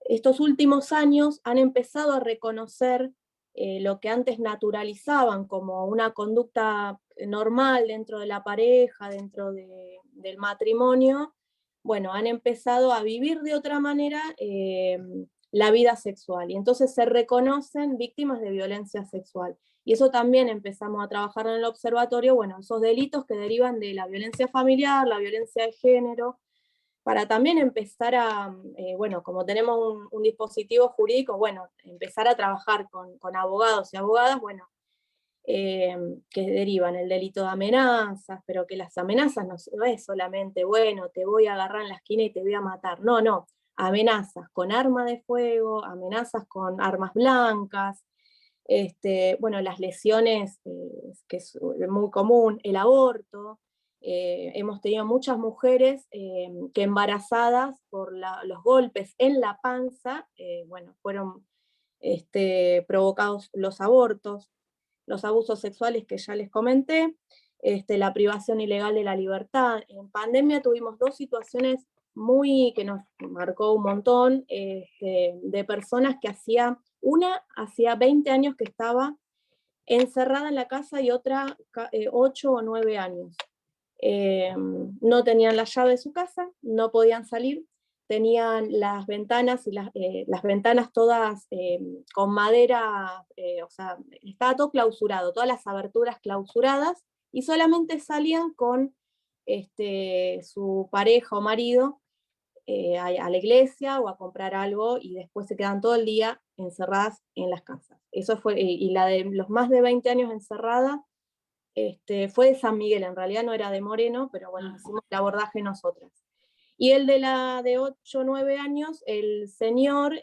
estos últimos años han empezado a reconocer lo que antes naturalizaban como una conducta normal dentro de la pareja, dentro del matrimonio. Bueno, han empezado a vivir de otra manera la vida sexual, y entonces se reconocen víctimas de violencia sexual. Y eso también empezamos a trabajar en el observatorio, bueno, esos delitos que derivan de la violencia familiar, la violencia de género, para también empezar a, bueno, como tenemos un dispositivo jurídico, bueno, empezar a trabajar con abogados y abogadas, bueno, que derivan el delito de amenazas, pero que las amenazas no es solamente, bueno, te voy a agarrar en la esquina y te voy a matar, no, amenazas con arma de fuego, amenazas con armas blancas, bueno, las lesiones, que es muy común, el aborto. Hemos tenido muchas mujeres que embarazadas por los golpes en la panza, bueno, fueron provocados los abortos, los abusos sexuales que ya les comenté, la privación ilegal de la libertad. En pandemia tuvimos dos situaciones que nos marcó un montón, de personas que una hacía 20 años que estaba encerrada en la casa y otra 8 o 9 años. No tenían la llave de su casa, no podían salir, tenían las ventanas, y las ventanas todas con madera, o sea, estaba todo clausurado, todas las aberturas clausuradas, y solamente salían con su pareja o marido a la iglesia o a comprar algo, y después se quedan todo el día encerradas en las casas. Eso fue, y la de los más de 20 años encerrada, fue de San Miguel, en realidad no era de Moreno, pero bueno, hicimos el abordaje nosotras. Y el de 8 o 9 años, el señor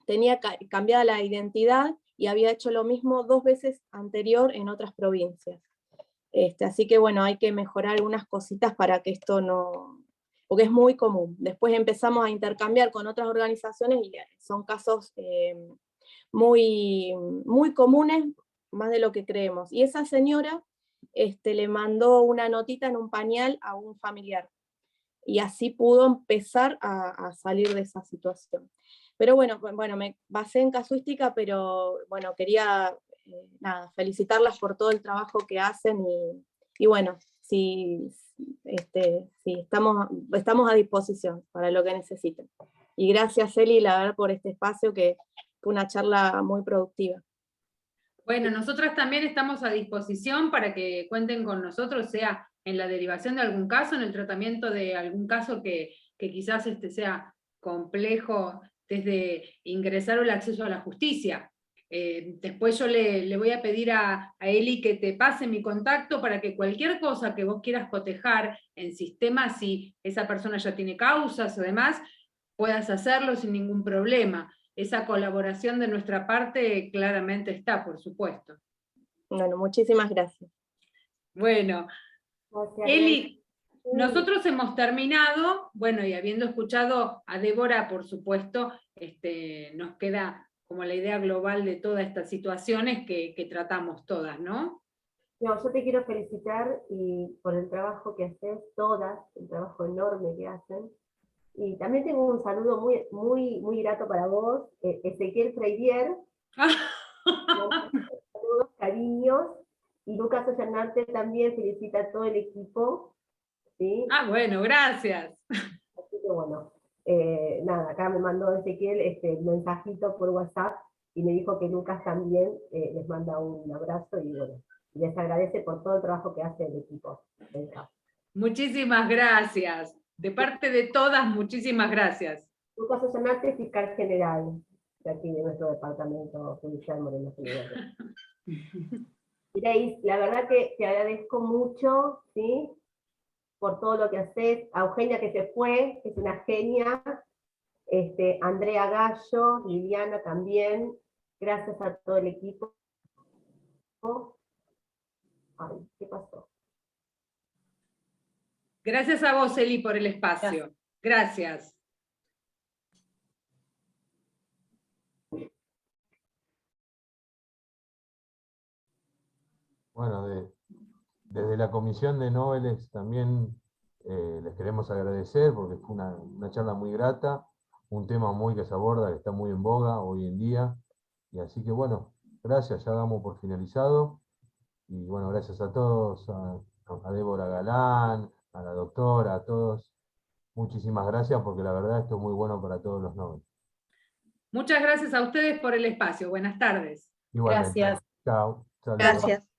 tenía cambiada la identidad y había hecho lo mismo 2 veces anterior en otras provincias. Así que bueno, hay que mejorar algunas cositas para que esto no... porque es muy común. Después empezamos a intercambiar con otras organizaciones y son casos muy, muy comunes, más de lo que creemos. Y esa señora le mandó una notita en un pañal a un familiar. Y así pudo empezar a salir de esa situación. Pero bueno, me basé en casuística, pero bueno, quería felicitarlas por todo el trabajo que hacen y bueno, sí, estamos a disposición para lo que necesiten. Y gracias, Eli, la verdad, por este espacio, que fue una charla muy productiva. Bueno, nosotras también estamos a disposición para que cuenten con nosotros, sea en la derivación de algún caso, en el tratamiento de algún caso que quizás sea complejo desde ingresar o el acceso a la justicia. Después yo le voy a pedir a Eli que te pase mi contacto para que cualquier cosa que vos quieras cotejar en sistema, si esa persona ya tiene causas o demás, puedas hacerlo sin ningún problema. Esa colaboración de nuestra parte claramente está, por supuesto. Bueno, muchísimas gracias. Bueno, Gracias, Eli, nosotros hemos terminado, bueno, y habiendo escuchado a Débora, por supuesto, nos queda como la idea global de todas estas situaciones que tratamos todas, ¿no? No, yo te quiero felicitar por el trabajo que haces, todas, el trabajo enorme que hacen. Y también tengo un saludo muy, muy, muy grato para vos, Ezequiel Freidier. Saludos, cariños. Y Lucas Ollanarte también felicita a todo el equipo. ¿Sí? Ah, bueno, gracias. Así que bueno, nada, acá me mandó Ezequiel mensajito por WhatsApp y me dijo que Lucas también les manda un abrazo y bueno, les agradece por todo el trabajo que hace el equipo. Muchísimas gracias. De parte de todas, muchísimas gracias. Lucas Ollanarte, fiscal general de aquí de nuestro departamento judicial Moreno General. Grace, la verdad que te agradezco mucho, ¿sí? Por todo lo que haces. A Eugenia, que se fue, que es una genia. Andrea Gallo, Liliana también. Gracias a todo el equipo. Ay, ¿qué pasó? Gracias a vos, Eli, por el espacio. Gracias. Bueno, desde la Comisión de Noveles también les queremos agradecer porque fue una charla muy grata, un tema muy que se aborda, que está muy en boga hoy en día. Y así que bueno, gracias, ya damos por finalizado. Y bueno, gracias a todos, a Débora Galán, a la doctora, a todos. Muchísimas gracias porque la verdad esto es muy bueno para todos los noveles. Muchas gracias a ustedes por el espacio. Buenas tardes. Igualmente. Gracias. Chao. Saludos. Gracias.